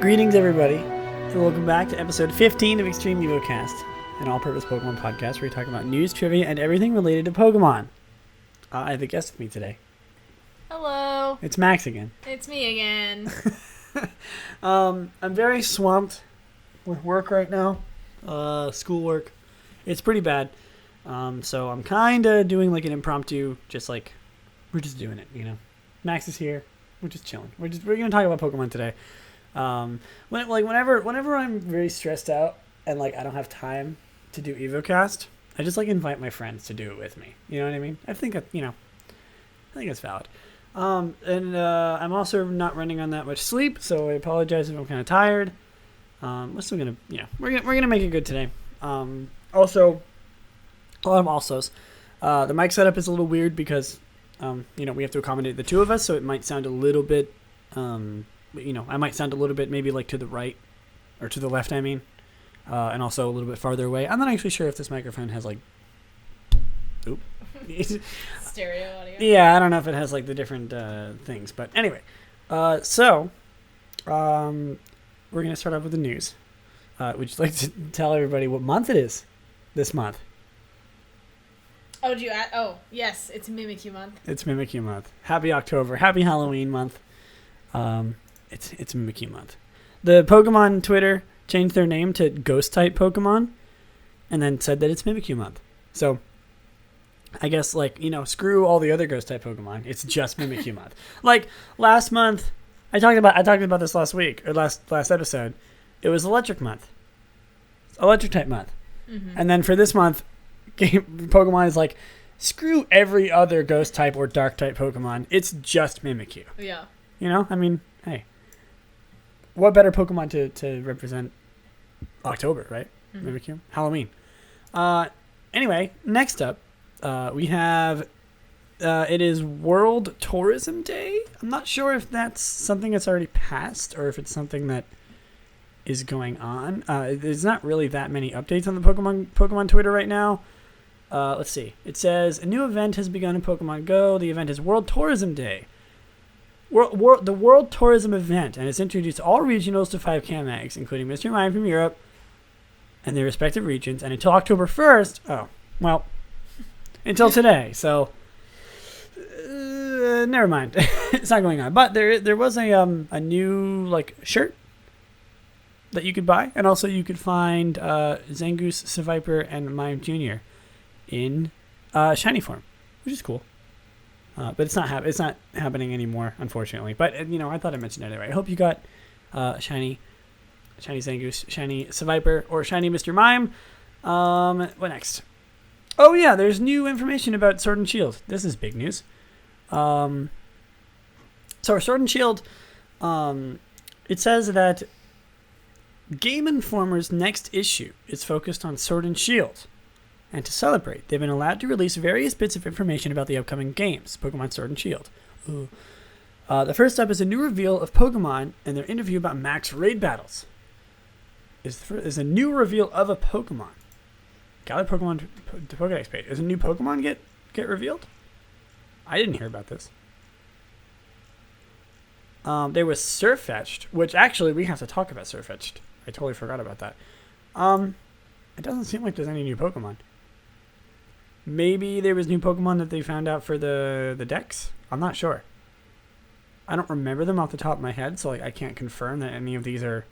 Greetings, everybody, and welcome back to episode 15 of Extreme Evocast, an all-purpose Pokemon podcast where we talk about news, trivia, and everything related to Pokemon. I have a guest with me today. Hello. It's Max again. It's me again. I'm very swamped with work right now, schoolwork. It's pretty bad, so I'm kind of doing like an impromptu, just like, we're just doing it, you know. Max is here. We're just chilling. We're going to talk about Pokemon today. Whenever I'm very stressed out and like I don't have time to do Evocast, I just like invite my friends to do it with me. You know what I mean? I think it's valid. I'm also not running on that much sleep, so I apologize if I'm kind of tired. We're still gonna, we're gonna make it good today. Also, a lot of alsos. The mic setup is a little weird because, we have to accommodate the two of us, so it might sound a little bit, I might sound a little bit maybe like to the right or to the left, and also a little bit farther away. I'm not actually sure if this microphone has like, Stereo audio. Yeah, I don't know if it has like the different things, but anyway, we're gonna start off with the news. Would you like to tell everybody what month it is this month? Oh, did you add? Oh, yes, it's Mimikyu month. It's Mimikyu month. Happy October. Happy Halloween month. It's Mimikyu month. The Pokemon Twitter changed their name to Ghost type Pokemon, and then said that it's Mimikyu month. So, I guess screw all the other Ghost type Pokemon. It's just Mimikyu month. Like last month, I talked about this last week or last episode. It was Electric month, Electric type month, and then for this month, Pokemon is like, screw every other Ghost type or Dark type Pokemon. It's just Mimikyu. Yeah. Hey, what better Pokemon to represent October, right? Mimikyu, Halloween. Anyway, next up, we have, it is World Tourism Day. I'm not sure if that's something that's already passed or if it's something that is going on. There's not really that many updates on the Pokemon Twitter right now. Let's see. It says, a new event has begun in Pokemon Go. The event is World Tourism Day. The World Tourism event, and it's introduced all regionals to 5 Cam-Eggs, including Mr. Mime from Europe and their respective regions, and until October 1st, until today, so never mind. It's not going on. But there was a new shirt that you could buy, and also you could find Zangoose, Seviper, and Mime Jr. in shiny form, which is cool. But it's not happening anymore, unfortunately. But I thought I mentioned it anyway. I hope you got shiny Zangoose, shiny Seviper, or shiny Mr. Mime. What next? Oh yeah, there's new information about Sword and Shield. This is big news. So Sword and Shield, it says that Game Informer's next issue is focused on Sword and Shield. And to celebrate, they've been allowed to release various bits of information about the upcoming games, Pokemon Sword and Shield. The first up is a new reveal of Pokemon and their interview about max raid battles. Is a new reveal of a Pokemon. Gather Pokemon to Pokedex page. Is a new Pokemon get revealed? I didn't hear about this. There was Surfetched, which actually we have to talk about Surfetched. I totally forgot about that. It doesn't seem like there's any new Pokemon. Maybe there was new Pokemon that they found out for the decks? I'm not sure. I don't remember them off the top of my head, so I can't confirm that any of these are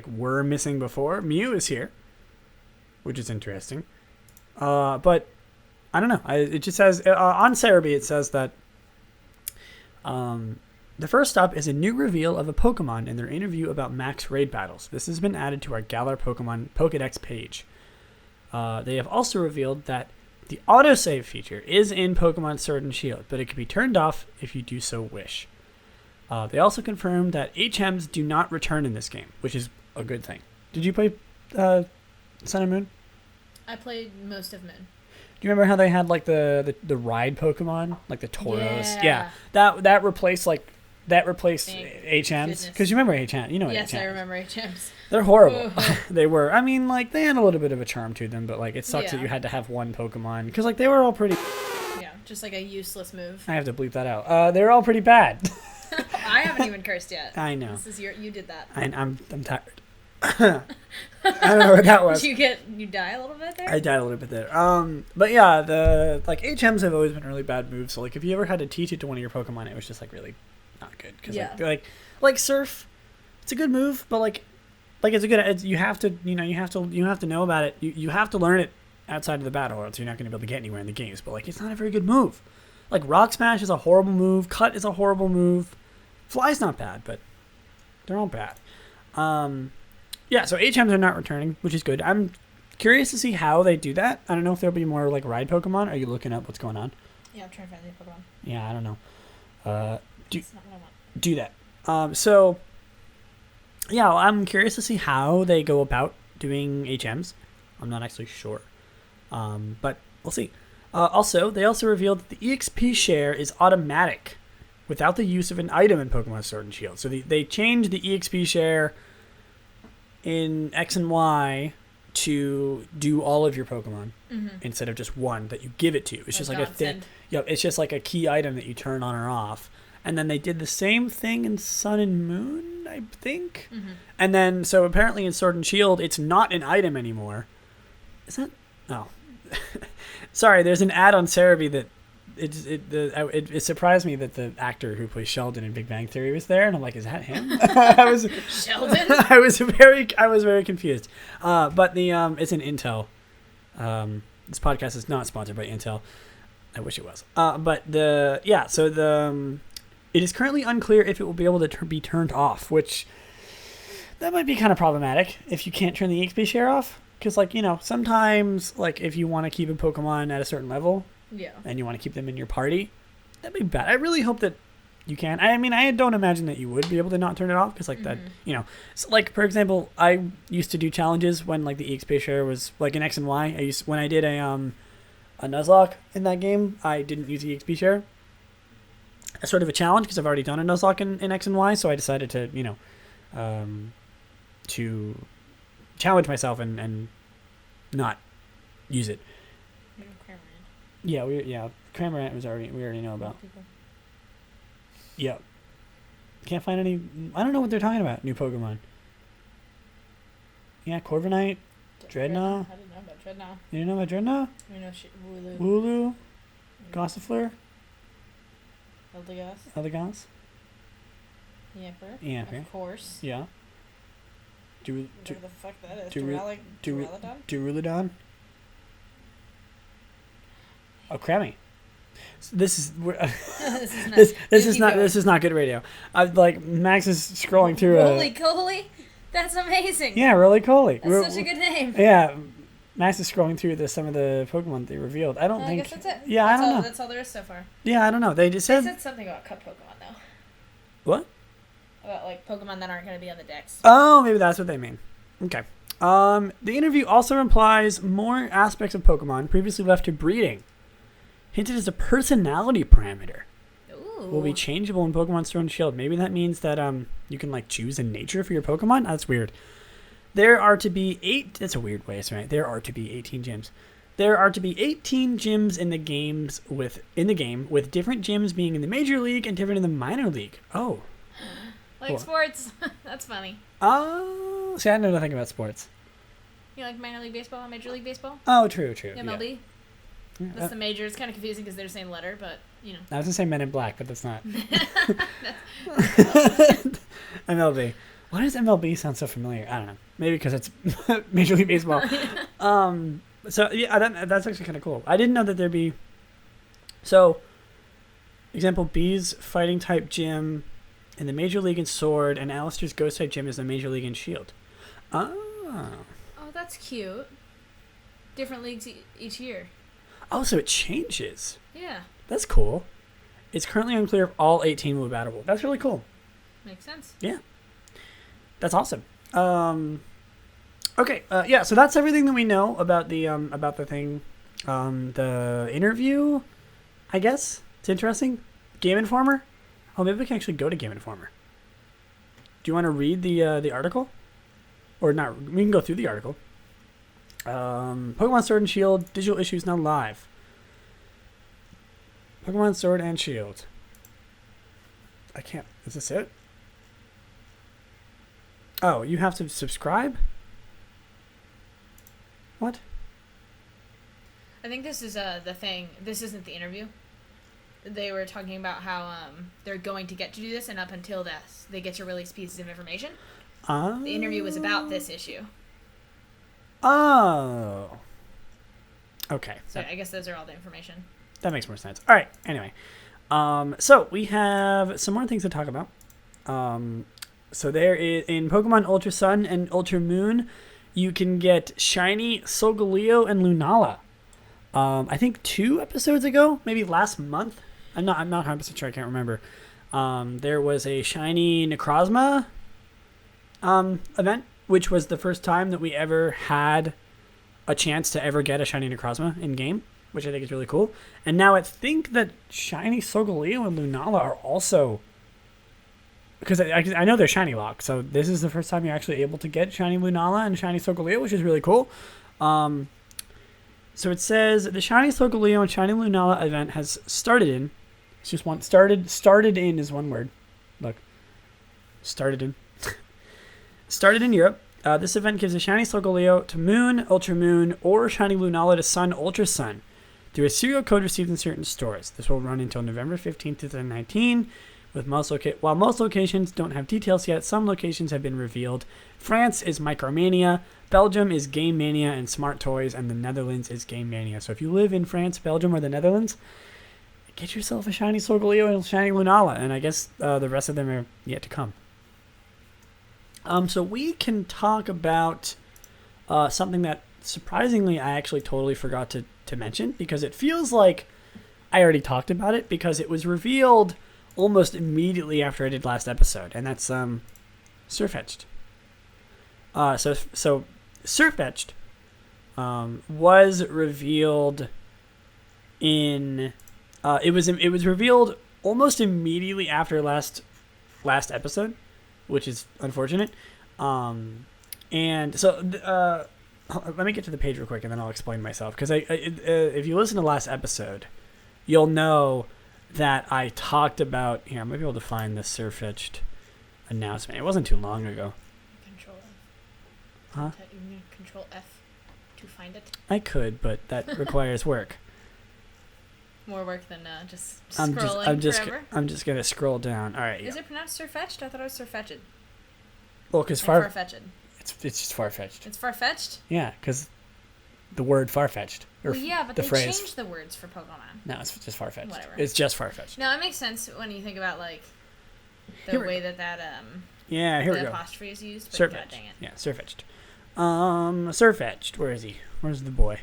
were missing before. Mew is here, which is interesting. But I don't know. It just says on Cerebi it says that the first up is a new reveal of a Pokemon in their interview about max raid battles. This has been added to our Galar Pokemon Pokedex page. They have also revealed that the autosave feature is in Pokemon Sword and Shield, but it can be turned off if you do so wish. They also confirmed that HMs do not return in this game, which is a good thing. Did you play Sun and Moon? I played most of Moon. Do you remember how they had the ride Pokemon, like the Tauros? Yeah. That replaced HMs, because you remember HM. You know what HMs. Yes, I remember HMs. They're horrible. They were. I mean, they had a little bit of a charm to them, but it sucks that you had to have one Pokemon, because they were all pretty. Yeah, just a useless move. I have to bleep that out. They're all pretty bad. I haven't haven't even cursed yet. I know. You did that. I'm tired. I don't know what that was. You die a little bit there? I died a little bit there. But yeah, the like HMs have always been really bad moves. So like if you ever had to teach it to one of your Pokemon, it was just like really not good. Cause like Surf, it's a good move, but like it's a good. You have to know about it. You have to learn it outside of the battle, or else you're not going to be able to get anywhere in the games. But like it's not a very good move. Like Rock Smash is a horrible move. Cut is a horrible move. Fly's not bad, but they're all bad. Yeah, so HMs are not returning, which is good. I'm curious to see how they do that. I don't know if there'll be more like ride Pokemon. Are you looking up what's going on? Yeah, I'm trying to find the Pokemon. Yeah, I don't know. That's not what I want. Do that. So, yeah, well, I'm curious to see how they go about doing HMs. I'm not actually sure. But we'll see. They also revealed that the EXP share is automatic without the use of an item in Pokemon Sword and Shield. So they changed the EXP share in X and Y to do all of your Pokemon instead of just one that you give it to. It's just like it's just like a key item that you turn on or off. And then they did the same thing in Sun and Moon, I think. And then so apparently in Sword and Shield, it's not an item anymore. Is that? Oh, sorry. There's an ad on Cerebi that it surprised me that the actor who plays Sheldon in Big Bang Theory was there, and I'm like, is that him? Sheldon. I was very confused. But it's an Intel. This podcast is not sponsored by Intel. I wish it was. It is currently unclear if it will be able to be turned off, which that might be kind of problematic if you can't turn the EXP share off. Because sometimes if you want to keep a Pokemon at a certain level. Yeah. And you want to keep them in your party, that'd be bad. I really hope that you can. I mean, I don't imagine that you would be able to not turn it off because that, So, for example, I used to do challenges when the EXP share was in X and Y. When I did a Nuzlocke in that game, I didn't use the EXP share. As sort of a challenge because I've already done a Nuzlocke in X and Y, so I decided to to challenge myself and not use it. Yeah, Cramorant we already know about. Yep. Can't find any. I don't know what they're talking about. New Pokemon. Yeah, Corviknight, Dreadnought. I didn't know about Dreadnought. You didn't know about Dreadnought? I know Wooloo. Gossifleur. Eldegoss. Yamper. Of course. Yeah. Whatever the fuck that is. Duraludon. Oh, Crammy. This is not good radio. Max is scrolling through. Roly-Coly? That's amazing. Yeah, Roly-Coly. That's such a good name. Yeah, Max is scrolling through some of the Pokemon they revealed. I think. I guess that's it. Yeah, I don't know. That's all there is so far. Yeah, I don't know. They said something about cut Pokemon though. What? About Pokemon that aren't going to be on the decks. Oh, maybe that's what they mean. Okay. The interview also implies more aspects of Pokemon previously left to breeding. Hinted as a personality parameter. Ooh. Will be changeable in Pokemon Sword and Shield. Maybe that means that you can choose a nature for your Pokemon. That's weird. There are to be 8. That's a weird way of saying it. There are to be 18 gyms. There are to be 18 gyms in the game with different gyms being in the Major League and different in the Minor League. Oh. Sports. That's funny. Oh, see, I know nothing about sports. You like Minor League Baseball and Major League Baseball? Oh, true. MLB? Yeah. That's the major. It's kind of confusing because they're the same letter, but, I was going to say Men in Black, but that's not. MLB. Why does MLB sound so familiar? I don't know. Maybe because it's Major League Baseball. So, yeah, that's actually kind of cool. I didn't know that there'd be... So, example, B's fighting type gym in the Major League in Sword, and Alistair's ghost type gym is the Major League in Shield. Oh, that's cute. Different leagues each year. Oh, so it changes. Yeah. That's cool. It's currently unclear if all 18 will be battleable. That's really cool. Makes sense. Yeah. That's awesome. Okay. Yeah. So that's everything that we know about the thing. The interview, I guess. It's interesting. Game Informer. Oh, maybe we can actually go to Game Informer. Do you want to read the article? Or not? We can go through the article. Pokemon Sword and Shield digital issues now live. Pokemon Sword and Shield. I can't. Is this it? Oh, you have to subscribe? What? I think this is the thing. This isn't the interview. They were talking about how they're going to get to do this, and up until this, they get to release pieces of information. The interview was about this issue. Oh. Okay. So I guess those are all the information. That makes more sense. All right. Anyway. So we have some more things to talk about. So there is, in Pokemon Ultra Sun and Ultra Moon, you can get shiny Solgaleo and Lunala. I think 2 episodes ago, maybe last month. I'm not 100% sure. I can't remember. There was a shiny Necrozma event, which was the first time that we ever had a chance to ever get a shiny Necrozma in game, which I think is really cool. And now I think that shiny Solgaleo and Lunala are also, because I know they're shiny locked, so this is the first time you're actually able to get shiny Lunala and shiny Solgaleo, which is really cool. So it says the shiny Solgaleo and shiny Lunala event has started in. It's just one started in is one word. Look, started in. Started in Europe. This event gives a shiny Solgaleo to Moon, Ultra Moon, or shiny Lunala to Sun, Ultra Sun through a serial code received in certain stores. This will run until November 15th, 2019. While most locations don't have details yet, some locations have been revealed. France is Micromania, Belgium is Game Mania and Smart Toys, and the Netherlands is Game Mania. So if you live in France, Belgium, or the Netherlands, get yourself a shiny Solgaleo and a shiny Lunala, and I guess the rest of them are yet to come. So we can talk about something that surprisingly I actually totally forgot to mention, because it feels like I already talked about it, because it was revealed almost immediately after I did last episode, and that's Sirfetch'd. So Sirfetch'd was revealed in it was revealed almost immediately after last episode, which is unfortunate. And so let me get to the page real quick, and then I'll explain myself, because if you listen to last episode, you'll know that I talked about, here, I might be able to find the Sirfetch'd announcement. It wasn't too long ago. Control F. Huh? You can Control F to find it. I could, but that requires work. More work than just scrolling forever. I'm just gonna scroll down. All right. Is it pronounced Sirfetch'd? I thought it was Sirfetch'd. Well, because Farfetch'd. It's just far-fetched. It's far-fetched? Yeah, because the word far-fetched. Well, yeah, but the they phrase. changed the words for Pokemon. No, it's just far-fetched. Whatever. It's just far-fetched. No, it makes sense when you think about like the way that yeah, here we go. Apostrophe is used. But God dang it. Yeah, Sirfetch'd. Sirfetch'd. Where is he? Where's the boy?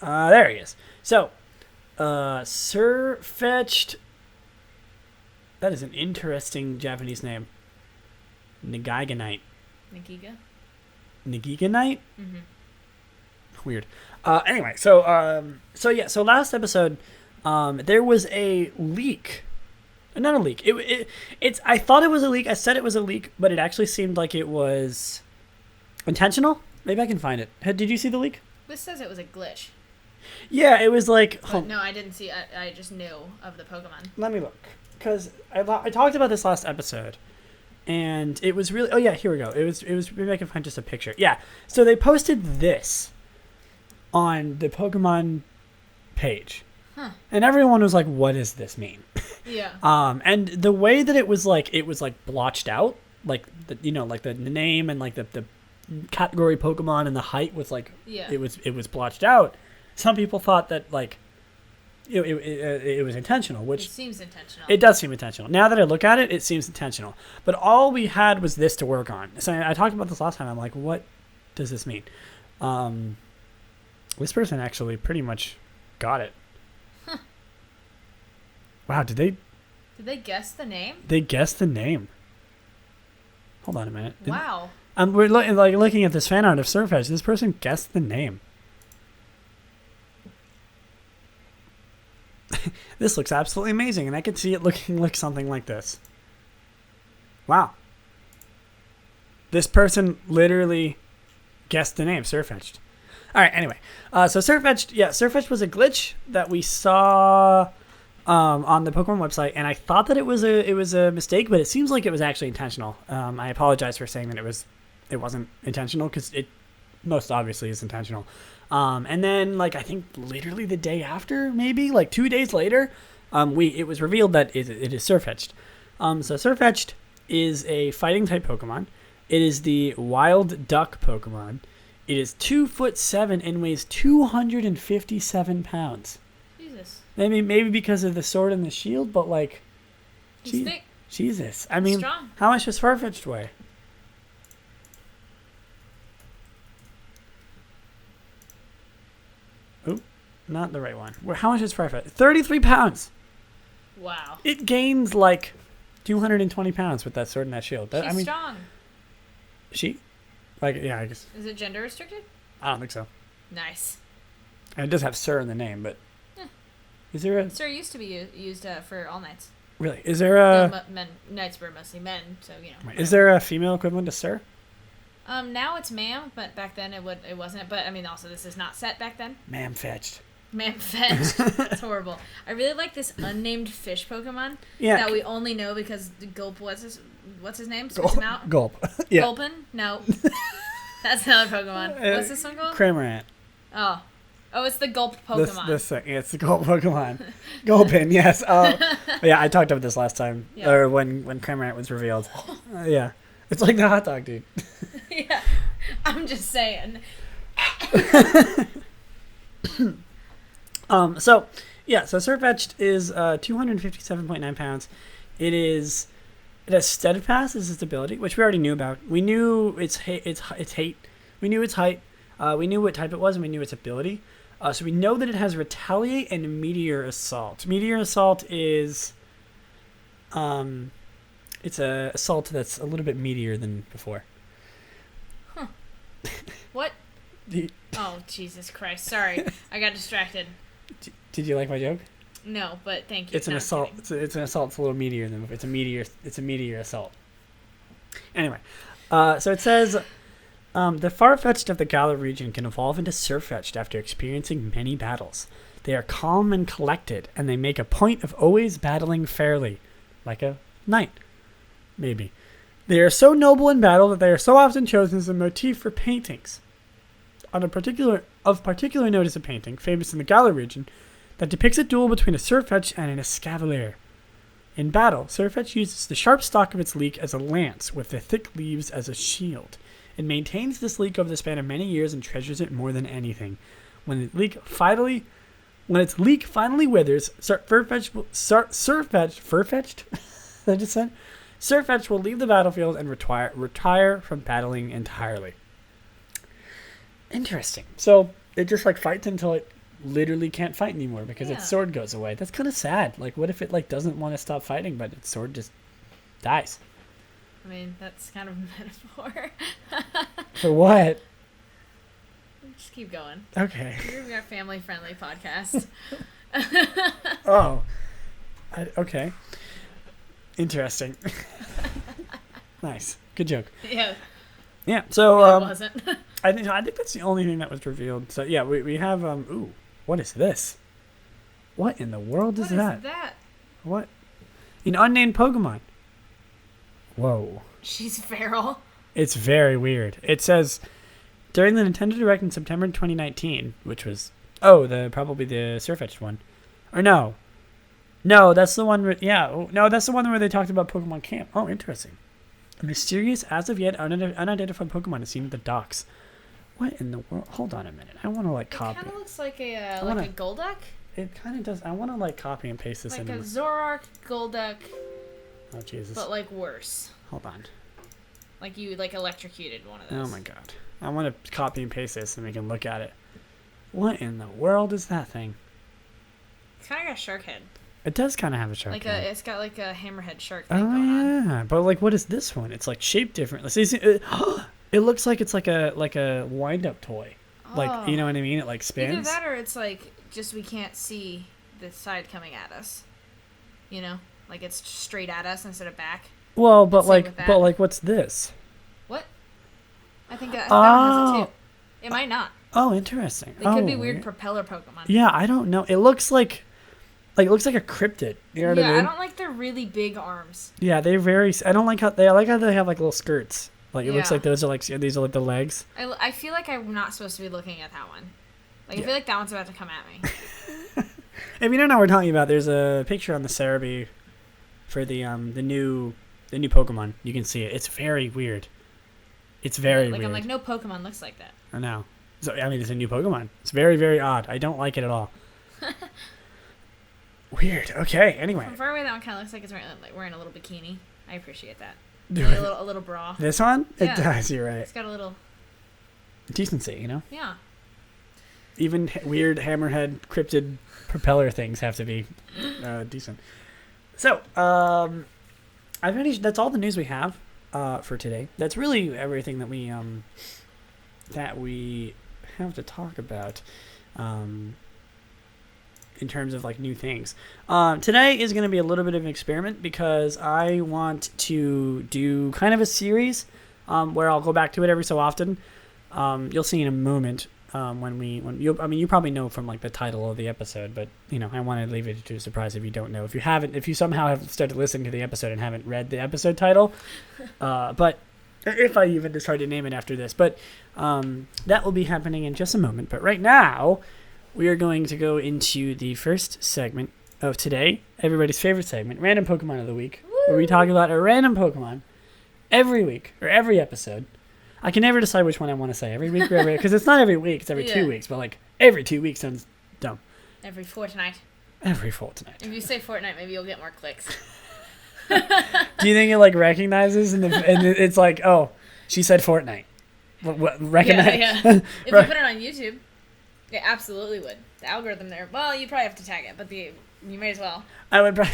There he is. So, Sirfetch'd. That is an interesting Japanese name. Nagiganite. Nagiga? Nagiganite? Mm-hmm. Weird. Anyway, so last episode, there was a leak. Not a leak. It's. I thought it was a leak. I said it was a leak, but it actually seemed like it was intentional. Maybe I can find it. Did you see the leak? This says it was a glitch. Yeah, it was like. No, I didn't see. I just knew of the Pokemon. Let me look, because I talked about this last episode. And it was really... Oh, yeah, here we go. It was. Maybe I can find just a picture. Yeah. So they posted this on the Pokemon page. Huh. And everyone was like, what does this mean? Yeah. And the way that it was blotched out. Like, the name and, like, the category Pokemon and the height was, like... Yeah. It was blotched out. Some people thought that, like... It was intentional, which... It seems intentional. It does seem intentional. Now that I look at it, it seems intentional. But all we had was this to work on. So I talked about this last time. I'm like, what does this mean? This person actually pretty much got it. Huh. Wow, did they guess the name? They guessed the name. Hold on a minute. Wow. We're looking at this fan art of Sirfetch'd. This person guessed the name. This looks absolutely amazing, and I could see it looking like something like this. Wow. This person literally guessed the name, Sirfetch'd. All right, anyway. So Sirfetch'd was a glitch that we saw on the Pokemon website, and I thought that it was a mistake, but it seems like it was actually intentional. I apologize for saying that it wasn't intentional, because it most obviously is intentional. And then, like, I think literally the day after, maybe like 2 days later, it was revealed that it is Surfetch'd. So Surfetch'd is a fighting type Pokemon. It is the wild duck Pokemon. It is 2'7" and weighs 257 pounds. Jesus. Maybe because of the sword and the shield, but like, He's thick. Jesus. I mean, strong. how much does Farfetch'd weigh? Oop, not the right one. How much is Farfetch'd? 33 pounds. Wow. It gains like 220 pounds with that sword and that shield. She's strong. She? Like, yeah, I guess. Is it gender restricted? I don't think so. Nice. And it does have Sir in the name, but... Yeah. Is there a... Sir used to be used for all knights. Really? Is there a... Knights were mostly men, so, you know. Is there a female equivalent to Sir? Now it's ma'am, but back then it wasn't. But, I mean, also, this is not set back then. Ma'am fetched. Ma'am fetched. It's horrible. I really like this unnamed fish Pokemon that we only know because Gulp, what's his name? Spits him out? Gulp. Yeah. Gulpin? No. That's another Pokemon. What's this one called? Cramorant. Oh, it's the Gulp Pokemon. This thing. Yeah, it's the Gulp Pokemon. Gulpin, yes. Yeah, I talked about this last time, or when Cramorant was revealed. Yeah. It's like the hot dog, dude. Yeah. I'm just saying. So Surfetch'd is 257.9 pounds. It has Steadfast as its ability, which we already knew about. We knew its height. We knew its height. We knew what type it was, and we knew its ability. So we know that it has Retaliate and Meteor Assault. Meteor Assault is, it's a assault that's a little bit meatier than before. Huh. What? Oh, Jesus Christ! Sorry, I got distracted. Did you like my joke? No, but thank you. It's an assault. It's an assault. It's a little meatier than it's a meteor. It's a meteor assault. Anyway, so it says the Farfetch'd of the Galar region can evolve into Surfetch'd after experiencing many battles. They are calm and collected, and they make a point of always battling fairly, like a knight, maybe. They are so noble in battle that they are so often chosen as a motif for paintings. Of particular note is a painting, famous in the Galar region, that depicts a duel between a Surfetch'd and an Escavalier. In battle, Surfetch'd uses the sharp stalk of its leek as a lance, with the thick leaves as a shield. It maintains this leek over the span of many years and treasures it more than anything. When its leek finally withers, Surfetch'd will leave the battlefield and retire from battling entirely. Interesting. So it just like fights until it literally can't fight anymore because its sword goes away. That's kind of sad. Like, what if it like doesn't want to stop fighting, but its sword just dies? I mean, that's kind of a metaphor. For what? Just keep going. Okay. We're a family-friendly podcast. Oh. Okay. Interesting. Nice. Good joke. Yeah. Yeah. So That wasn't. I think that's the only thing that was revealed. So yeah, we have ooh, what is this? What in the world is that? What is that? What? An unnamed Pokemon. Whoa. She's feral. It's very weird. It says during the Nintendo Direct in September 2019, which was probably the Surfetch'd one. Or no, that's the one. That's the one where they talked about Pokemon Camp. Oh, interesting. A mysterious, as of yet unidentified Pokemon is seen at the docks. What in the world? Hold on a minute. I want to copy. It kind of looks like a Golduck. It kind of does. I want to copy and paste this like in. Like a Zoroark Golduck. Oh Jesus! But worse. Hold on. Like you electrocuted one of those. Oh my God! I want to copy and paste this and we can look at it. What in the world is that thing? It's kind of got a shark head. It does kind of have a shark head. It's got like a hammerhead shark thing going on. Yeah, but what is this one? It's like shaped different. Let's see. It looks like it's like a wind-up toy. Like, you know what I mean? It like spins. Either that or it's like just we can't see the side coming at us. You know, like it's straight at us instead of back. Well, but what's this? What? I think that one has it too. It might not. Oh, interesting. They could be weird propeller Pokemon. Yeah, I don't know. It looks like Like, it looks like a cryptid. You know what I mean? I don't like their really big arms. Yeah, they're very... I don't like how... I like how they have, like, little skirts. Like, it looks like those are, like... These are, like, the legs. I feel like I'm not supposed to be looking at that one. Like, I feel like that one's about to come at me. If you don't know what we're talking about, there's a picture on the Cerebi for the new Pokemon. You can see it. It's very weird. It's very weird. I'm like, no Pokemon looks like that. I know. So, I mean, it's a new Pokemon. It's very, very odd. I don't like it at all. Weird. Okay, anyway. From far away, that one kind of looks like it's wearing a little bikini. I appreciate that. Dude. Like a little bra. This one? Yeah. It does, you're right. It's got a little... decency, you know? Yeah. Even weird hammerhead cryptid propeller things have to be decent. So, that's all the news we have for today. That's really everything that we have to talk about in terms of like new things. Today is going to be a little bit of an experiment because I want to do kind of a series where I'll go back to it every so often. You'll see in a moment you probably know from like the title of the episode, but you know I want to leave it to a surprise if you don't know. If you somehow have started listening to the episode and haven't read the episode title, but if I even decide to name it after this, but that will be happening in just a moment. But right now, we are going to go into the first segment of today, everybody's favorite segment, Random Pokemon of the Week, where we talk about a random Pokemon every week or every episode. I can never decide which one I want to say, every week or every, because it's not every week, it's every 2 weeks, but like every 2 weeks sounds dumb. Every fortnight. Every fortnight. If you say fortnight, maybe you'll get more clicks. Do you think it like recognizes and it's like, oh, she said Fortnite? What recognize? Yeah. If you put it on YouTube, it absolutely would. The algorithm there. Well, you probably have to tag it, but you may as well. I would probably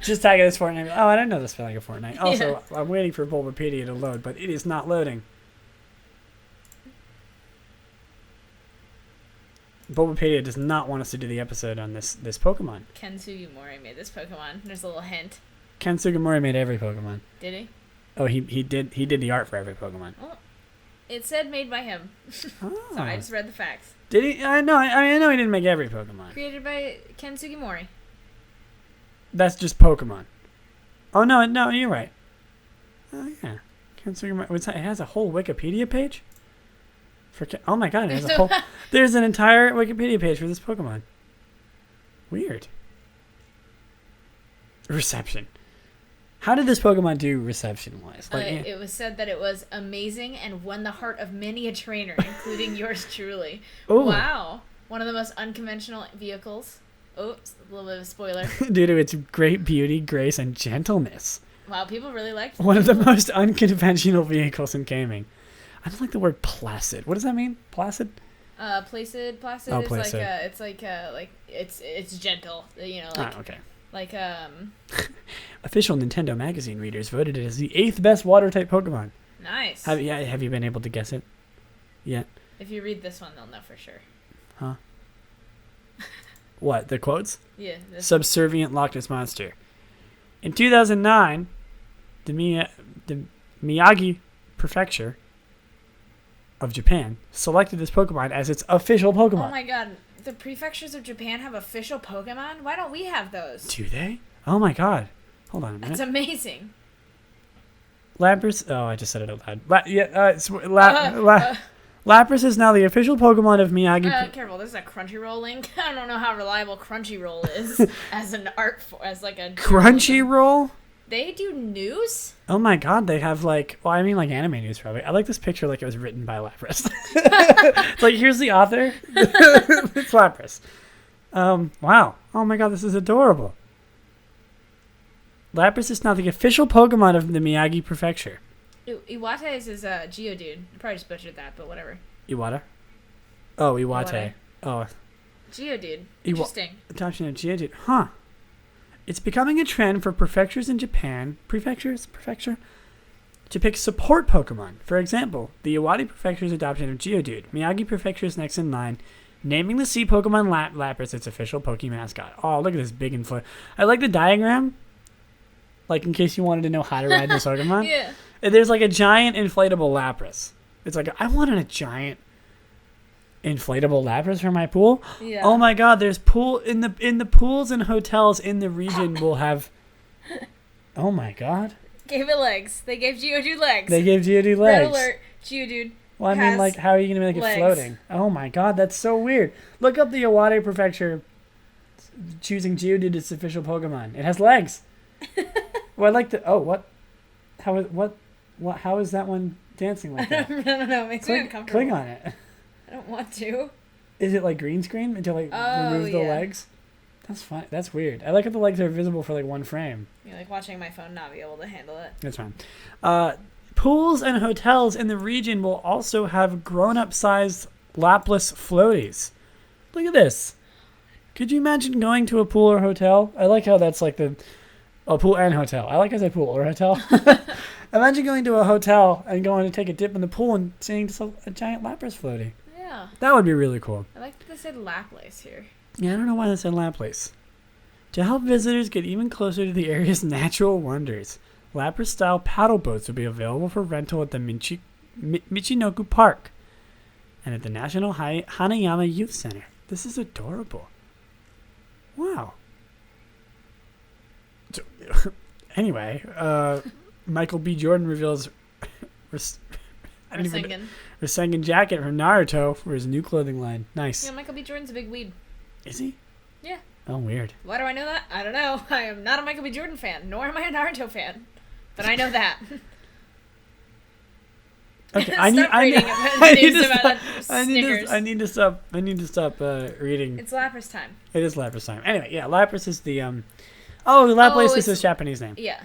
just tag it as Fortnite. Oh, I didn't know this felt like a Fortnite. Also, I'm waiting for Bulbapedia to load, but it is not loading. Bulbapedia does not want us to do the episode on this Pokemon. Ken Sugimori made this Pokemon. There's a little hint. Ken Sugimori made every Pokemon. Did he? Oh, he did the art for every Pokemon. Oh, it said made by him. Oh. So I just read the facts. Did he? I know he didn't make every Pokemon. Created by Ken Sugimori. That's just Pokemon. Oh no, you're right. Oh yeah, Ken Sugimori. It has a whole Wikipedia page. Oh my god, it has a whole. There's an entire Wikipedia page for this Pokemon. Weird. Reception. How did this Pokemon do reception-wise? It was said that it was amazing and won the heart of many a trainer, including yours truly. Ooh. Wow. One of the most unconventional vehicles. Oops, a little bit of a spoiler. Due to its great beauty, grace, and gentleness. Wow, people really liked it. One of the most unconventional vehicles in gaming. I don't like the word placid. What does that mean? Placid? Placid. Oh, is placid. It's gentle. You know, like. Okay. Like, Official Nintendo magazine readers voted it as the 8th best water-type Pokemon. Nice. Have you been able to guess it yet? If you read this one, they'll know for sure. Huh? What, the quotes? Yeah. Subservient Loch Ness Monster. In 2009, the Miyagi Prefecture of Japan selected this Pokemon as its official Pokemon. Oh my god. The prefectures of Japan have official Pokemon? Why don't we have those? Do they? Oh my god. Hold on a minute. That's amazing. Lapras. Oh, I just said it out loud. Lapras is now the official Pokemon of Miyagi. Careful, this is a Crunchyroll link. I don't know how reliable Crunchyroll is as an art for, as like a Crunchyroll? They do news? Oh my god, they have like anime news probably. I like this picture like it was written by Lapras. It's like, here's the author. It's Lapras. Wow. Oh my god, this is adorable. Lapras is now the official Pokemon of the Miyagi Prefecture. Iwata is a Geodude. I probably just butchered that, but whatever. Iwata? Oh, Iwate. Oh. Geodude. Interesting. Adoption of Geodude. Huh. It's becoming a trend for prefectures in Japan, prefecture, to pick support Pokemon. For example, the Iwate Prefecture's adoption of Geodude. Miyagi Prefecture is next in line, naming the sea Pokemon Lapras its official Poke mascot. Oh, look at this big info. I like the diagram. Like, in case you wanted to know how to ride this Pokemon. Yeah. There's like a giant inflatable Lapras. It's like, I wanted a giant inflatable Lapras for my pool. Yeah. Oh my god, there's pool in the pools and hotels in the region will have. Oh my god. Gave it legs. They gave Geodude legs. They gave Geodude Red legs. alert. Geodude. Well, I mean, like, how are you gonna make it floating? Oh my god, that's so weird. Look up the Iwate Prefecture choosing Geodude as official Pokemon. It has legs. Well, I like the. Oh, what? How is that one dancing like that? I don't know. It makes me uncomfortable. Click on it. I don't want to. Is it like green screen until like remove the legs? That's fine. That's weird. I like how the legs are visible for like one frame. You're like watching my phone not be able to handle it. That's fine. Pools and hotels in the region will also have grown-up sized Lapras floaties. Look at this. Could you imagine going to a pool or hotel? I like how that's like the pool and hotel. I like how I say pool or hotel. Imagine going to a hotel and going to take a dip in the pool and seeing a giant Lapras floaty. Yeah. That would be really cool. I like that they said Laplace here. Yeah, I don't know why they said Lapras. To help visitors get even closer to the area's natural wonders, Lapras-style paddle boats will be available for rental at the Michinoku Park and at the National Hanayama Youth Center. This is adorable. Wow. So, anyway, Michael B. Jordan reveals Rasengan jacket from Naruto for his new clothing line. Nice. Yeah, Michael B. Jordan's a big weed. Is he? Yeah. Oh, weird. Why do I know that? I don't know. I am not a Michael B. Jordan fan, nor am I a Naruto fan. But I know that. Okay, I need to stop reading. It's Lapras time. It is Lapras time. Anyway, yeah, Lapras is the Laplace is his Japanese name. Yeah.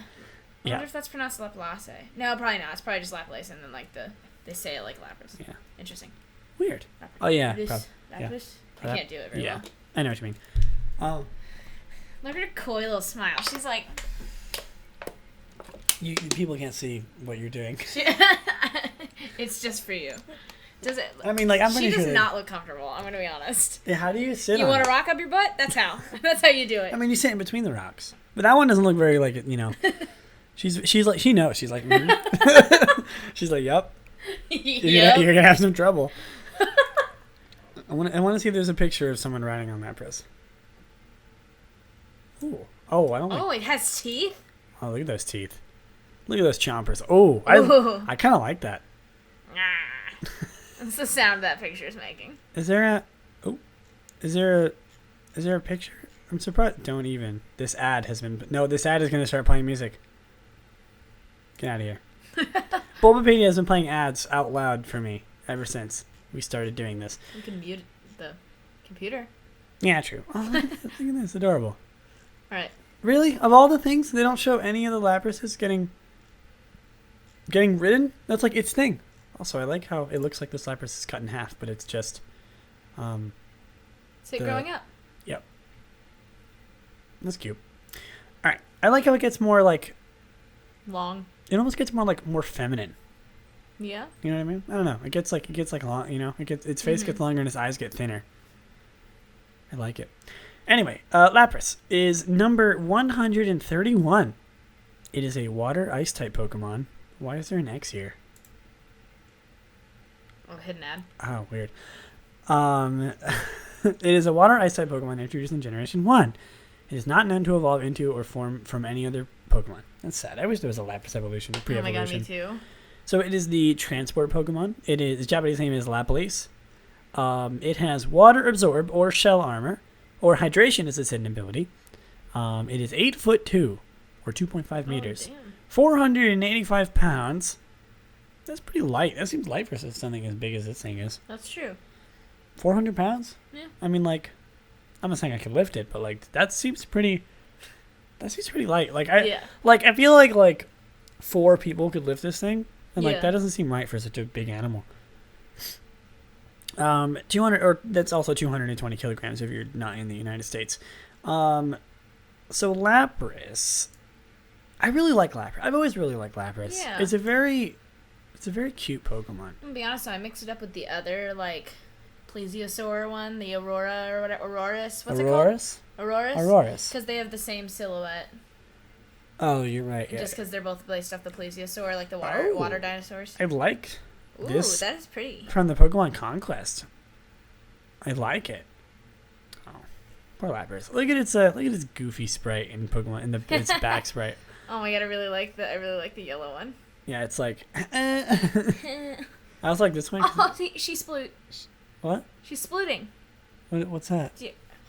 I wonder if that's pronounced Laplace. No, probably not. It's probably just Laplace, and then like they say it like Lapras. Yeah. Interesting. Weird. Lapras. Oh yeah. Lapras. Yeah. I can't do it very well. I know what you mean. Oh. Look at her coy little smile. She's like. You people can't see what you're doing. It's just for you. Does it? I mean, like I'm pretty sure. She does not look comfortable. I'm gonna be honest. Yeah, how do you sit? You want to rock up your butt? That's how. That's how you do it. I mean, you sit in between the rocks, but that one doesn't look very like it. You know, she's like she knows. She's like, she's like, yup. You're gonna have some trouble. I want to see if there's a picture of someone riding on Lapras. Ooh. Oh, I don't. Oh, it has teeth. Oh, look at those teeth. Look at those chompers. Oh, I kind of like that. That's the sound that picture is making. Is there a picture? I'm surprised. Don't even. This ad is going to start playing music. Get out of here. Bulbapedia has been playing ads out loud for me ever since we started doing this. You can mute the computer. Yeah, true. Oh, look at this. Adorable. All right. Really? Of all the things, they don't show any of the Laprases getting ridden? That's like its thing. Also, I like how it looks like this Lapras is cut in half, but it's just Is it growing up? Yep. That's cute. Alright. I like how it gets more like long. It almost gets more feminine. Yeah. You know what I mean? I don't know. It gets like long, you know, its face gets longer and its eyes get thinner. I like it. Anyway, Lapras is number 131. It is a water ice type Pokemon. Why is there an X here? Oh, hidden ad. Oh, weird. It is a water ice type Pokemon introduced in Generation 1. It is not known to evolve into or form from any other Pokemon. That's sad. I wish there was a Lapras evolution, pre-evolution. Oh my god, me too. So it is the transport Pokemon. Its Japanese name is Laplace. It has water absorb or shell armor, or hydration is its hidden ability. It is 8'2", or 2.5 meters. Damn. 485 pounds. That's pretty light. That seems light for something as big as this thing is. That's true. 400 pounds? Yeah. I mean, like, I'm not saying I could lift it, but like that seems pretty light. Like I feel like 4 people could lift this thing, and like that doesn't seem right for such a big animal. 200, or that's also 220 kilograms if you're not in the United States. So Lapras, I really like Lapras. I've always really liked Lapras. Yeah. It's a very cute Pokemon. I'm gonna be honest, I mixed it up with the other like plesiosaur one, the Aurora or whatever. Aurorus. What's it called? Aurorus. Because they have the same silhouette. Oh, you're right. Yeah. Just because they're both based off the plesiosaur, like the water dinosaurs. I like this. Ooh, that is pretty. From the Pokemon Conquest. I like it. Oh, poor Lapras. Look at its goofy sprite in Pokemon its back sprite. Oh my god, I really like the yellow one. Yeah, it's like. I also like this one. Oh, she's sploot. What? She's splooting. What's that?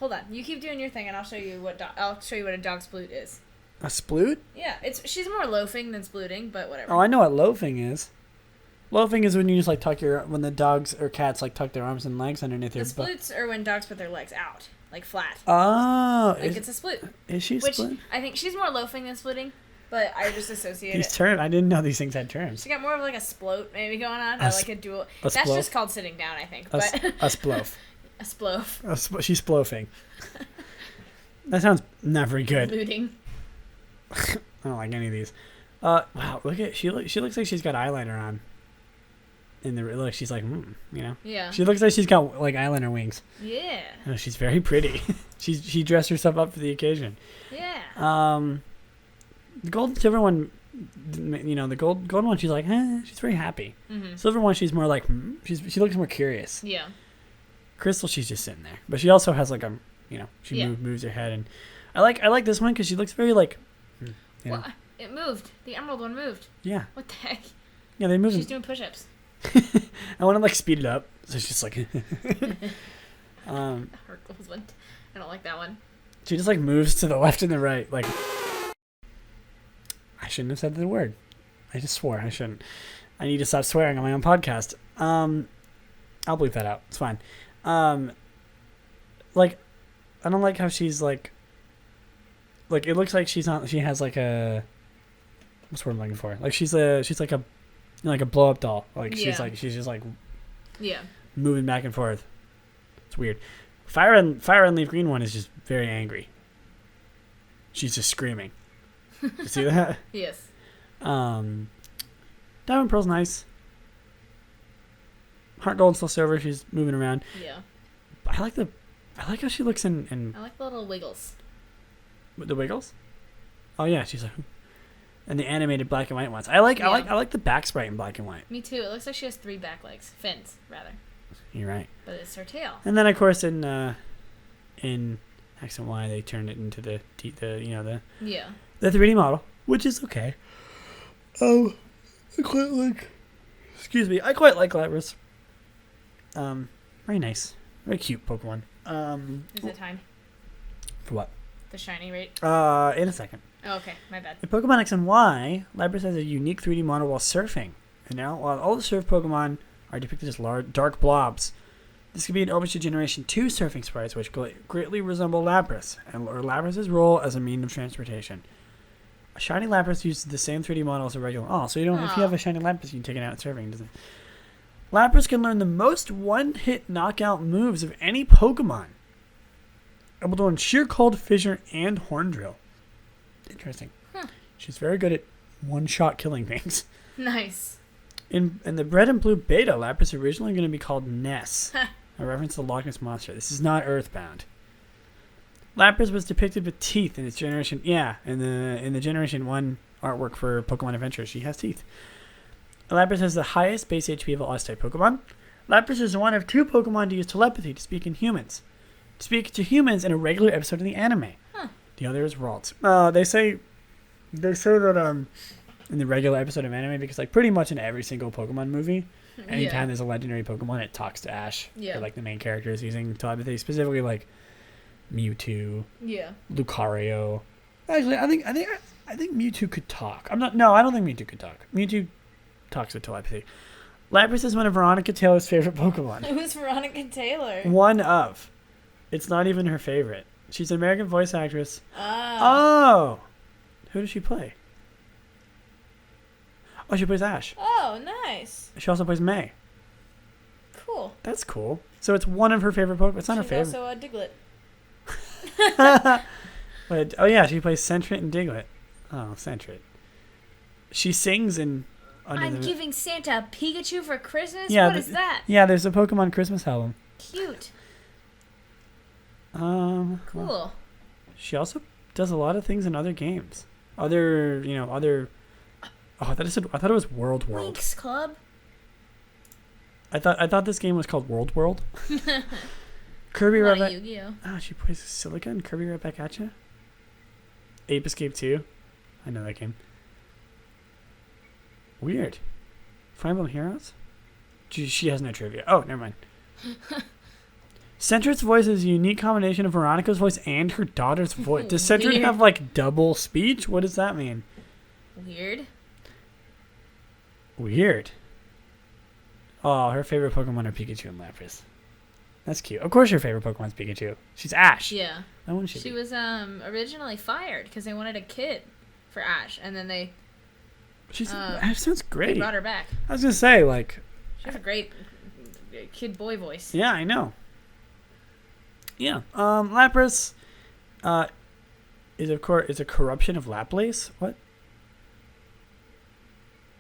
Hold on. You keep doing your thing, and I'll show you what a dog sploot is. A sploot? Yeah, she's more loafing than splooting, but whatever. Oh, I know what loafing is. Loafing is when you just like when the dogs or cats like tuck their arms and legs underneath their butt. The sploots are when dogs put their legs out, like flat. Oh, like it's a sploot. Is she sploot? I think she's more loafing than splooting, but I just associate these terms. I didn't know these things had terms. She got more of like a sploat maybe going on, or like a dual. That's just called sitting down, I think. But a splof. A splof. She's splofing. That sounds not very good. Looting. I don't like any of these. Wow, look at she looks like she's got eyeliner on. She's like, you know. Yeah. She looks like she's got like eyeliner wings. Yeah. Oh, she's very pretty. she dressed herself up for the occasion. Yeah. The gold and silver one, you know, the golden one, she's like, she's very happy. Mm-hmm. Silver one, she's more like, she looks more curious. Yeah. Crystal, she's just sitting there, but she also has like she moves her head, and I like this one because she looks very like. Well, it moved. The emerald one moved. Yeah. What the heck? Yeah, they moved. She's doing push-ups. I want to like speed it up, so it's just like. Her goals one. I don't like that one. She just like moves to the left and the right, like. I shouldn't have said the word. I just swore. I shouldn't. I need to stop swearing on my own podcast. I'll bleep that out. It's fine. Like, I don't like how she's like it looks like she has like a, what's the word I'm looking for? Like she's like a blow up doll. Like she's just like moving back and forth. It's weird. Fire and Leaf Green one is just very angry. She's just screaming. You see that? Yes. Diamond Pearl's nice. Heart Gold, still silver. She's moving around. Yeah. I like how she looks in. I like the little wiggles. The wiggles? Oh yeah, she's like, and the animated black and white ones. I like the back sprite in black and white. Me too. It looks like she has 3 back legs, fins rather. You're right. But it's her tail. And then of course in X and Y they turned it into the 3D model, which is okay. Oh, I quite like Lapras. Very nice. Very cute Pokemon. Is it time? For what? The shiny rate? In a second. Oh, okay. My bad. In Pokemon X and Y, Lapras has a unique 3D model while surfing. And now, while all the surf Pokemon are depicted as large, dark blobs, this could be an homage to Generation 2 surfing sprites, which greatly resemble Lapras, or Lapras' role as a means of transportation. A shiny Lapras uses the same 3D model as a regular. Oh, so if you have a shiny Lapras, you can take it out surfing, doesn't it? Lapras can learn the most one-hit knockout moves of any Pokemon, able to learn Sheer Cold, Fissure, and Horn Drill. Interesting. Huh. She's very good at one-shot killing things. Nice. In the Red and Blue Beta, Lapras originally going to be called Ness, a reference to the Loch Ness Monster. This is not Earthbound. Lapras was depicted with teeth in its generation. Yeah, in the Generation 1 artwork for Pokemon Adventure, she has teeth. Lapras has the highest base HP of all S-type Pokemon. Lapras is one of 2 Pokemon to use telepathy to speak to humans in a regular episode of the anime. Huh. The other is Ralt. They say that in the regular episode of anime, because like pretty much in every single Pokemon movie, anytime there's a legendary Pokemon, it talks to Ash. Yeah. Or like the main characters using telepathy, specifically like Mewtwo. Yeah. Lucario. Actually, I think Mewtwo could talk. I don't think Mewtwo could talk. Mewtwo talks with telepathy. Lapras is one of Veronica Taylor's favorite Pokemon. Who's Veronica Taylor? One of. It's not even her favorite. She's an American voice actress. Oh. Who does she play? Oh, she plays Ash. Oh, nice. She also plays May. Cool. That's cool. So it's one of her favorite Pokemon. It's not her favorite. She's also a Diglett. But, oh yeah, she plays Sentret and Diglett. Oh, Sentret. She sings in... I'm giving Santa a Pikachu for Christmas? Yeah, what is that? Yeah, there's a Pokemon Christmas album. Cute. Cool. Well, she also does a lot of things in other games. Oh, I thought it was World. Winx Club. I thought this game was called World. Kirby right Not back. Yu-Gi-Oh. Oh, she plays Silica and Kirby right back at you. Ape Escape 2. I know that game. Weird. Fire Emblem Heroes? She has no trivia. Oh, never mind. Centric's voice is a unique combination of Veronica's voice and her daughter's voice. Does Centric have like double speech? What does that mean? Weird. Oh, her favorite Pokemon are Pikachu and Lapras. That's cute. Of course your favorite Pokemon's Pikachu. She's Ash. Yeah. Why wouldn't she She be? was originally fired because they wanted a kid for Ash, and then they Ash sounds great. they brought her back. I was going to say, like... She has a great kid-boy voice. Yeah, I know. Yeah. Lapras is a corruption of Laplace. What?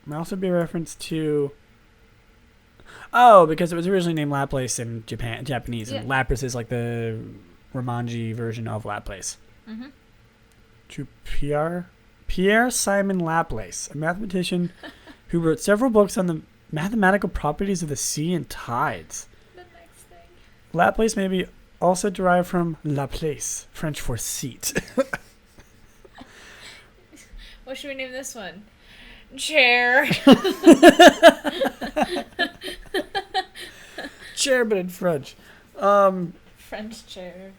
Might also be a reference to... Oh, because it was originally named Laplace in Japanese, and Lapras is like the Romanji version of Laplace. Mm-hmm. To Pierre Simon Laplace, a mathematician who wrote several books on the mathematical properties of the sea and tides. The next thing. Laplace may be also derived from la place, French for seat. What should we name this one? Chair. Chair, but in French. French chair.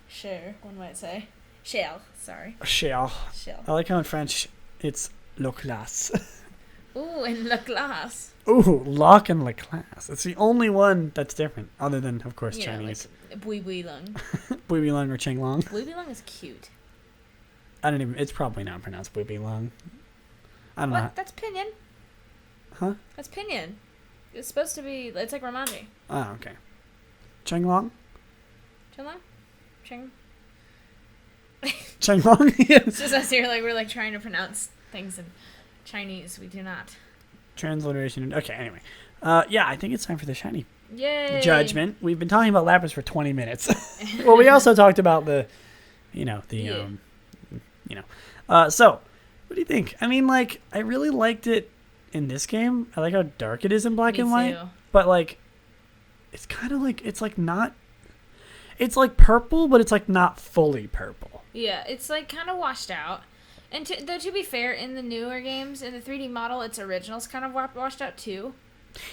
Chair, one might say. Shell, sorry. Chair. Shell. I like how in French it's le classe. Ooh, and la glace. Ooh, lock and la classe. It's the only one that's different, other than, of course, Chinese. Like bui bui lung. Bui Bui Lung or Cheng Long. Bui bui lung is cute. I don't even. It's probably not pronounced Bui Bui Lung. I don't know. What? That's Pinyin. Huh? That's Pinyin. It's supposed to be. It's like Romanji. Oh, okay. Cheng Long? Chenlong? Cheng. Cheng Long? Yes. It's just us here, like we're like trying to pronounce things in Chinese. We do not. Transliteration. Okay, anyway. Yeah, I think it's time for the shiny Yay! judgment. We've been talking about Lapras for 20 minutes. Well, we also talked about the. So, what do you think? I mean, like, I really liked it in this game. I like how dark it is in black Me and white. too. But, like, it's kind of like, it's like not, it's like purple, but it's like not fully purple. Yeah, it's like kind of washed out. And though to be fair, in the newer games, in the 3D model, its original's kind of washed out too.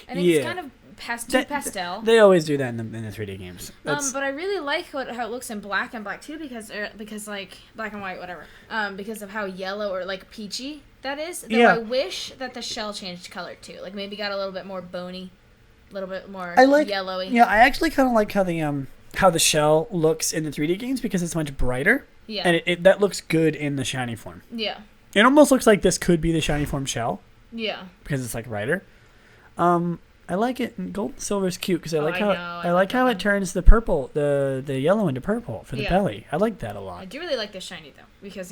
I think it's kind of pastel. They always do that in the 3D games. But I really like how it looks in black and black too, because like black and white, whatever. Because of how yellow or like peachy that is. Though Yeah. I wish that the shell changed color too, like maybe got a little bit more bony, a little bit more yellowy. Yeah, I actually kind of like how the shell looks in the 3D games because it's much brighter. Yeah. And that looks good in the shiny form. Yeah. It almost looks like this could be the shiny form shell. Yeah. Because it's like brighter. I like it. And gold and silver is cute because I like how it turns the purple, the yellow into purple for the belly. I like that a lot. I do really like the shiny though, because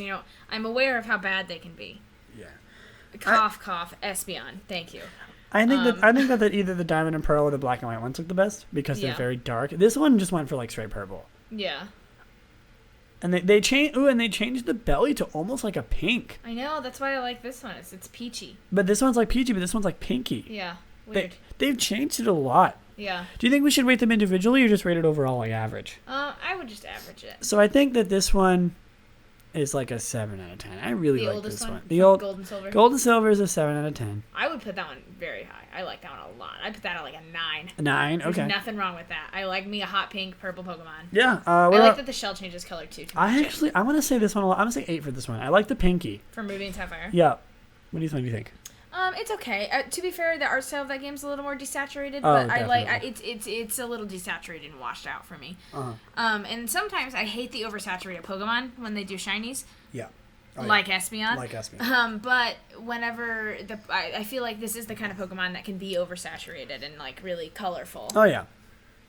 I'm aware of how bad they can be. Yeah. Cough, Espeon. Thank you. I think that either the diamond and pearl or the black and white ones look the best because they're very dark. This one just went for like straight purple. Yeah. And they changed the belly to almost like a pink. I know, that's why I like this one. It's peachy. But this one's like peachy, but this one's like pinky. Yeah. Weird. They've changed it a lot. Yeah. Do you think we should rate them individually or just rate it overall like average? I would just average it. So I think that this one is like a 7 out of 10. I really like this one. The old gold and silver. Gold and silver is a 7 out of 10. I would put that one very high. I like that one a lot. I put that at like a 9. A 9? Okay. There's nothing wrong with that. I like me a hot pink purple Pokemon. Yeah. I like that the shell changes color too. I'm going to say this one a lot. I'm going to say 8 for this one. I like the pinky. For Ruby and Sapphire? Yeah. What do you think? It's okay. To be fair, the art style of that game's a little more desaturated, Oh, but I like definitely. it's a little desaturated and washed out for me. Uh-huh. And sometimes I hate the oversaturated Pokemon when they do shinies. Yeah. Like Espeon. Like Espeon. But whenever I feel like this is the kind of Pokemon that can be oversaturated and like really colorful. Oh yeah.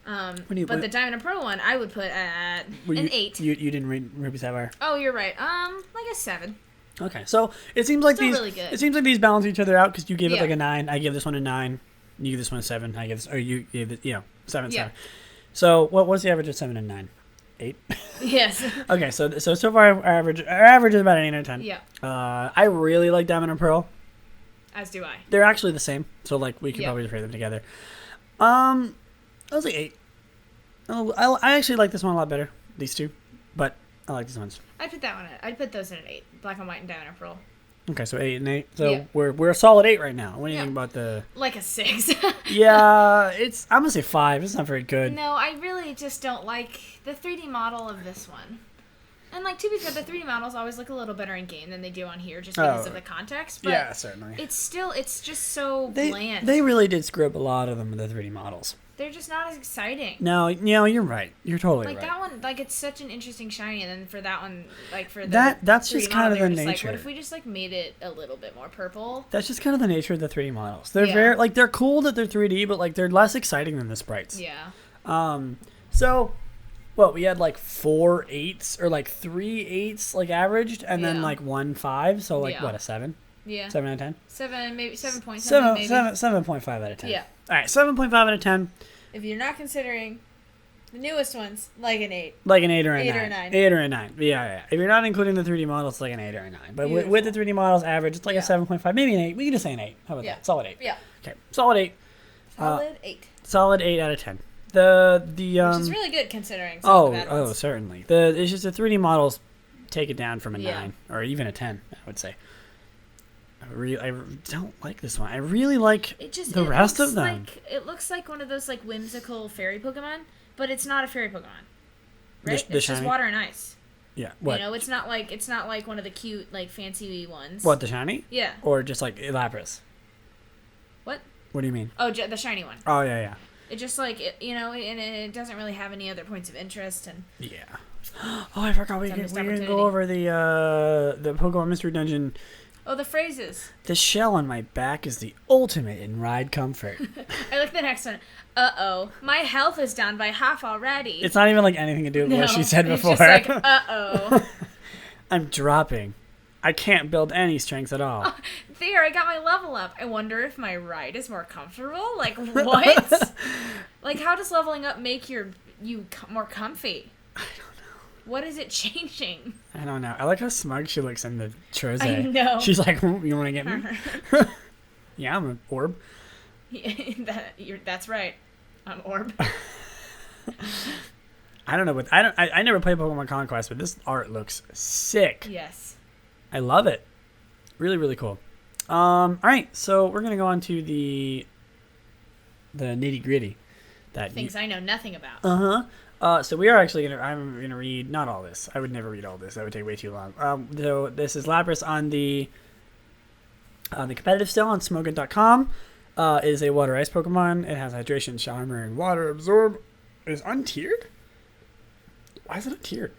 But the Diamond and Pearl one, I would put at an 8. You didn't rate Ruby Sapphire? Oh, you're right. Like a 7. Okay, so it seems like Still these. really good. It seems like these balance each other out because you gave it Yeah. like a 9. I give this one a 9. You give this one a 7. I give this, or you gave it, 7. Yeah. 7. So what's the average of 7 and 9? 8. Yes. Okay, so far our average is about an 8 out of 10. Yeah. I really like Diamond and Pearl. As do I. They're actually the same, so like we could probably just rate them together. I was like 8. I actually like this one a lot better. These two, but I like these ones. I'd put that one. I'd put those in an 8. Black and white and diamond pearl. Okay, so 8 and 8. So Yeah. we're a solid 8 right now. What do you Yeah. think about the? Like a 6. Yeah, I'm gonna say 5. It's not very good. No, I really just don't like the 3D model of this one. And, like, to be fair, the 3D models always look a little better in game than they do on here just because of the context. But yeah, certainly. it's just so bland. They really did screw up a lot of them with the 3D models. They're just not as exciting. No, you're right. You're totally Like, right. that one, like, it's such an interesting shiny, and then for that one, like, for the That's 3D just model, kind of they were the just nature. Like, what if we just, like, made it a little bit more purple? That's just kind of the nature of the 3D models. They're Yeah. very, like, they're cool that they're 3D, but, like, they're less exciting than the sprites. Yeah. So, what, we had, like, 4 8s, or, like, 3 8s, like, averaged, and then, Yeah. like, 1 5, so, like, Yeah. what, a 7? Yeah. 7 out of 10? 7, maybe 7.7, 7, maybe. 7.5 out of 10. Yeah. Alright, 7.5 out of 10. If you're not considering the newest ones, like an 8. Like an 8 or a 9. 8 or a 9. 8 or a 9. Yeah. If you're not including the 3D models, it's like an 8 or a 9. But with the 3D models average, it's like Yeah. a 7.5, maybe an 8. We can just say an 8. How about Yeah. that? Solid 8. Yeah. Okay, solid 8. Solid 8. Solid 8 out of 10. The Which is really good considering some of the bad ones. Certainly. It's just the 3D models take it down from a Yeah. 9 or even a 10, I would say. I don't like this one. I really like the rest of them. It looks like one of those like whimsical fairy Pokemon, but it's not a fairy Pokemon. Right? The It's just shiny? water and ice. Yeah. What? You know, it's not like one of the cute like fancy ones. What, the shiny? Yeah. Or just like Lapras? What? What do you mean? Oh, the shiny one. Oh, yeah. It just like and it doesn't really have any other points of interest and Yeah. Oh, I forgot we It's a can missed go over the Pokemon Mystery Dungeon. oh, the phrases. The shell on my back is the ultimate in ride comfort. I like the next one. Uh-oh. My health is down by half already. It's not even like anything to do with what she said it's before. just like, uh-oh. I'm dropping. I can't build any strength at all. There, I got my level up. I wonder if my ride is more comfortable? Like, what? Like, how does leveling up make you more comfy? I don't know. What is it changing? I don't know. I like how smug she looks in the Troze. I know. She's like, you want to get me? Yeah, I'm an orb. That's right. I'm Orb. I don't know, but I never played Pokemon Conquest, but this art looks sick. Yes. I love it. Really, really cool. All right, so we're gonna go on to the nitty gritty. Things I know nothing about. So we are actually I'm gonna read not all this. I would never read all this. That would take way too long. So this is Lapras on the competitive still on Smogon.com. Is a water ice Pokemon. It has hydration, charmer, and water absorb. It is untiered. Why is it untiered?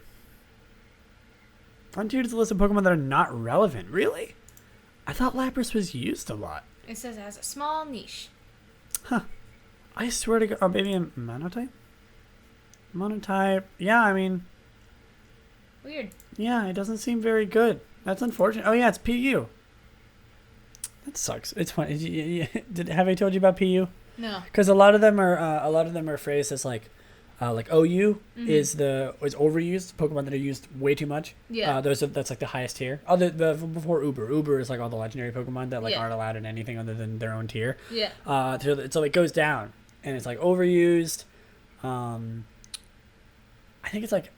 Untiered is a list of Pokemon that are not relevant. Really? I thought Lapras was used a lot. It says it has a small niche. Huh. I swear to God. Oh, maybe a Monotype? Monotype. Yeah, I mean. Weird. Yeah, it doesn't seem very good. That's unfortunate. Oh, yeah, it's PU. That sucks. It's funny. Have I told you about PU? No. Because a lot of them are phrased as like OU is overused. Pokemon that are used way too much. Yeah. That's like the highest tier. Before Uber. Uber is like all the legendary Pokemon that aren't allowed in anything other than their own tier. Yeah. So it goes down, and it's like overused. I think it's like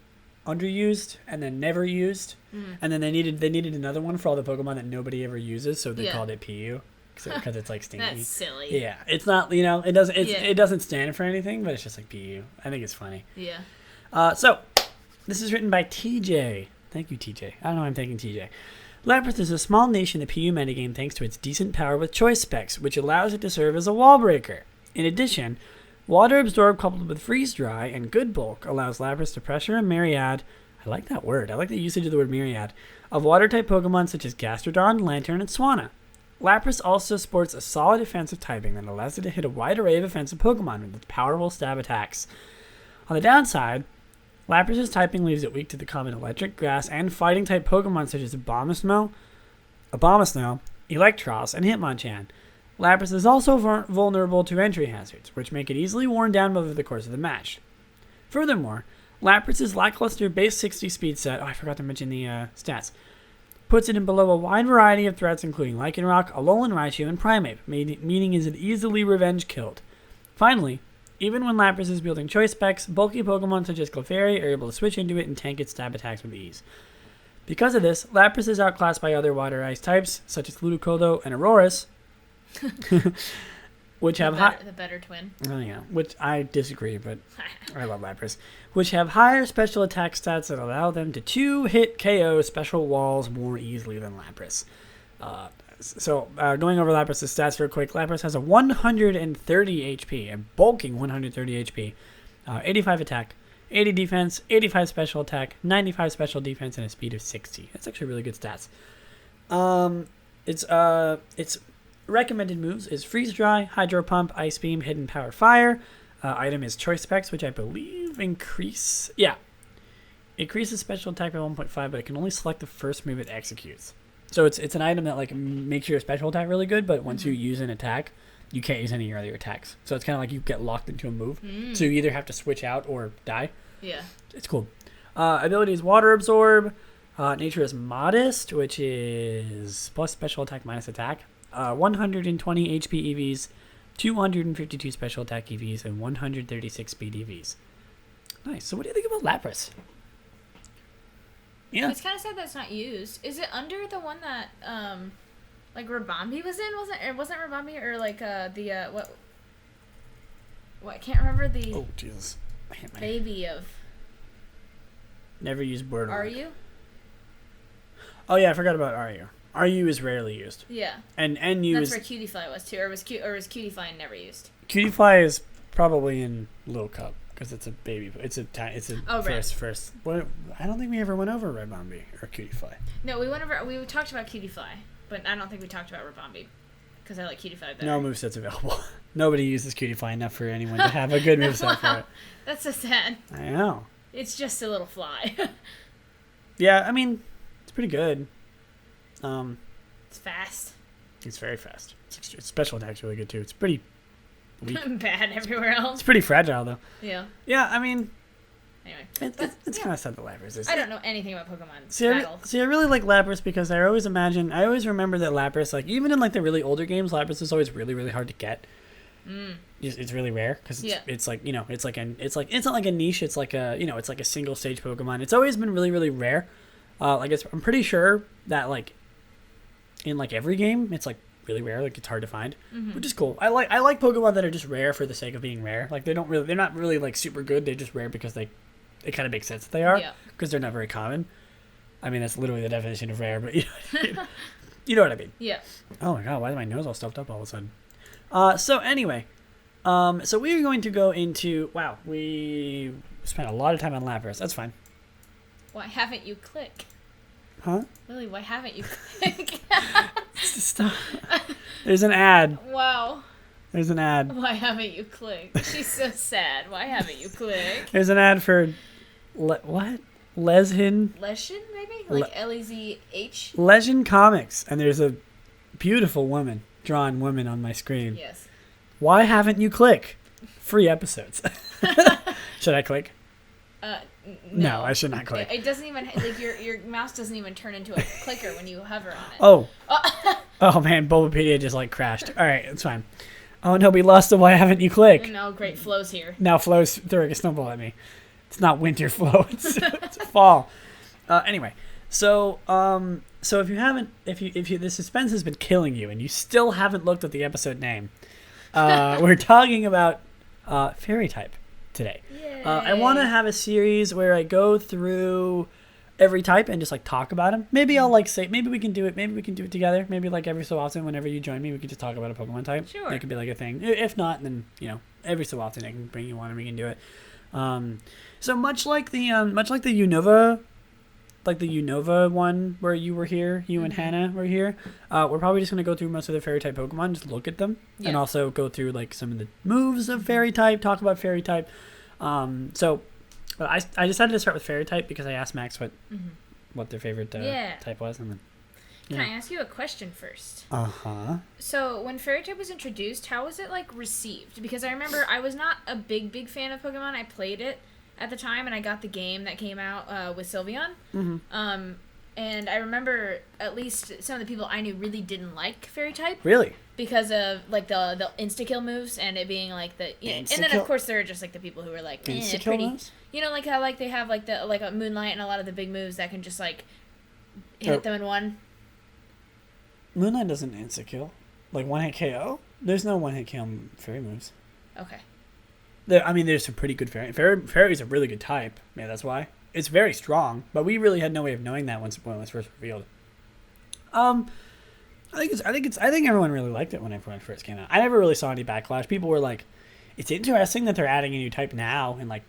underused and then never used, and then they needed another one for all the Pokemon that nobody ever uses, so they called it PU because it's like stinky. That's silly. Yeah, it's not, it doesn't stand for anything, but it's just like PU. I think it's funny. Yeah. So this is written by TJ. Thank you, TJ. I don't know why I'm thanking TJ. Lapras is a small niche in the PU metagame thanks to its decent power with choice specs, which allows it to serve as a wall breaker. In addition, Water Absorb coupled with Freeze Dry and Good Bulk allows Lapras to pressure a myriad, I like that word, I like the usage of the word myriad, of water-type Pokemon such as Gastrodon, Lantern, and Swanna. Lapras also sports a solid defensive typing that allows it to hit a wide array of offensive Pokemon with its powerful stab attacks. On the downside, Lapras' typing leaves it weak to the common electric, grass, and fighting-type Pokemon such as Abomasnow, Electros, and Hitmonchan. Lapras is also vulnerable to entry hazards, which make it easily worn down over the course of the match. Furthermore, Lapras' lackluster base 60 speed set, I forgot to mention the stats, puts it in below a wide variety of threats including Lycanroc, Alolan Raichu, and Primeape, meaning is it easily revenge killed. Finally, Even when Lapras is building choice specs, bulky Pokemon such as Clefairy are able to switch into it and tank its stab attacks with ease. Because of this, Lapras is outclassed by other water ice types, such as Ludicolo and Aurorus, which have the better twin. Oh yeah, which I disagree, but I love Lapras, which have higher special attack stats that allow them to 2-hit KO special walls more easily than Lapras. Going over Lapras' stats real quick, Lapras has a 130 HP, a bulking 130 HP, 85 attack, 80 defense, 85 special attack, 95 special defense, and a speed of 60. That's actually really good stats. Its recommended moves is Freeze Dry, Hydro Pump, Ice Beam, Hidden Power Fire. Item is Choice Specs, which I believe increases special attack by 1.5, but it can only select the first move it executes. So it's an item that like makes your special attack really good, but once you use an attack, you can't use any of your other attacks. So it's kind of like you get locked into a move. So you either have to switch out or die. Yeah. It's cool. Ability is Water Absorb. Nature is Modest, which is plus special attack minus attack. 120 HP EVs, 252 special attack EVs, and 136 speed EVs. Nice. So what do you think about Lapras? Yeah. It's kind of sad that it's not used. Is it under the one that like Rabambi was in? Wasn't Rabambi or like what I can't remember the Oh Jesus. baby of Never used Boardwalk. Are you? Oh yeah, I forgot about RU. RU is rarely used. Yeah. And NU That's is where Cutiefly was too, or was Cutiefly never used? Cutiefly is probably in Little Cup because it's a baby. It's a first. What? I don't think we ever went over Rabambi or Cutiefly. No, we talked about Cutiefly, but I don't think we talked about Rabambi because I like Cutiefly better. No moveset's available. Nobody uses Cutiefly enough for anyone to have a good moveset for it. That's so sad. I know. It's just a little fly. Yeah, I mean, it's pretty good. It's fast. It's very fast. Its special attack's really good too. It's pretty weak. Bad everywhere else. It's pretty fragile though. Yeah. Yeah, I mean, anyway, it's kind of sad that Lapras is. I don't know anything about Pokemon. See, I really like Lapras because I always remember that Lapras, like even in like the really older games, Lapras is always really, really hard to get. It's really rare because it's like it's not like a niche. It's like it's like a single stage Pokemon. It's always been really, really rare. I'm pretty sure that like in like every game, it's like really rare. Like it's hard to find, which is cool. I like Pokemon that are just rare for the sake of being rare. Like they're not really like super good. They're just rare because it kind of makes sense that they are because they're not very common. I mean, that's literally the definition of rare, but you know what I mean. Yeah. Oh my god, why is my nose all stuffed up all of a sudden? So anyway, so we are going to go into we spent a lot of time on Lapras. That's fine. Why haven't you click? Huh? Lily, why haven't you click? Stop. There's an ad. Wow. There's an ad. Why haven't you clicked? She's so sad. Why haven't you clicked? There's an ad for what? Lillieceon? Lillieceon, maybe? Like Lezh? Lillieceon Comics, and there's a beautiful drawn woman on my screen. Yes. Why haven't you click? Free episodes. Should I click? No, I should not click. It doesn't even like your mouse doesn't even turn into a clicker when you hover on it. Oh man, Bulbapedia just like crashed. All right, it's fine. Oh no, we lost the why haven't you click? And now great Flo's here. Now Flo's throwing a snowball at me. It's not winter Flo. It's fall. Anyway, so if you the suspense has been killing you and you still haven't looked at the episode name, we're talking about fairy type today. I want to have a series where I go through every type and just like talk about them. Maybe I'll like say maybe we can do it together. Maybe like every so often whenever you join me we can just talk about a Pokemon type. Sure. It could be like a thing. If not, then every so often I can bring you on and we can do it. So much like the Unova, like the Unova one where you were here, you and Hannah were here. We're probably just gonna go through most of the fairy type Pokemon, just look at them, and also go through like some of the moves of fairy type, talk about fairy type. So I decided to start with fairy type because I asked Max what their favorite type was, and then. Can I ask you a question first? Uh-huh. So, when fairy type was introduced, how was it, like, received? Because I remember I was not a big fan of Pokemon. I played it at the time, and I got the game that came out with Sylveon. And I remember at least some of the people I knew really didn't like fairy type. Really? Because of like the insta-kill moves and it being like the and then of course there are just like the people who are like pretty moves? You know, like how like they have like a Moonlight and a lot of the big moves that can just like hit them in one. Moonlight doesn't insta-kill. Like one-hit KO? There's no one-hit KO on fairy moves. Okay. There's some pretty good fairy. Fairy's a really good type. Yeah, that's why. It's very strong, but we really had no way of knowing that when it was first revealed. I think everyone really liked it when it first came out. I never really saw any backlash. People were like, "It's interesting that they're adding a new type now in like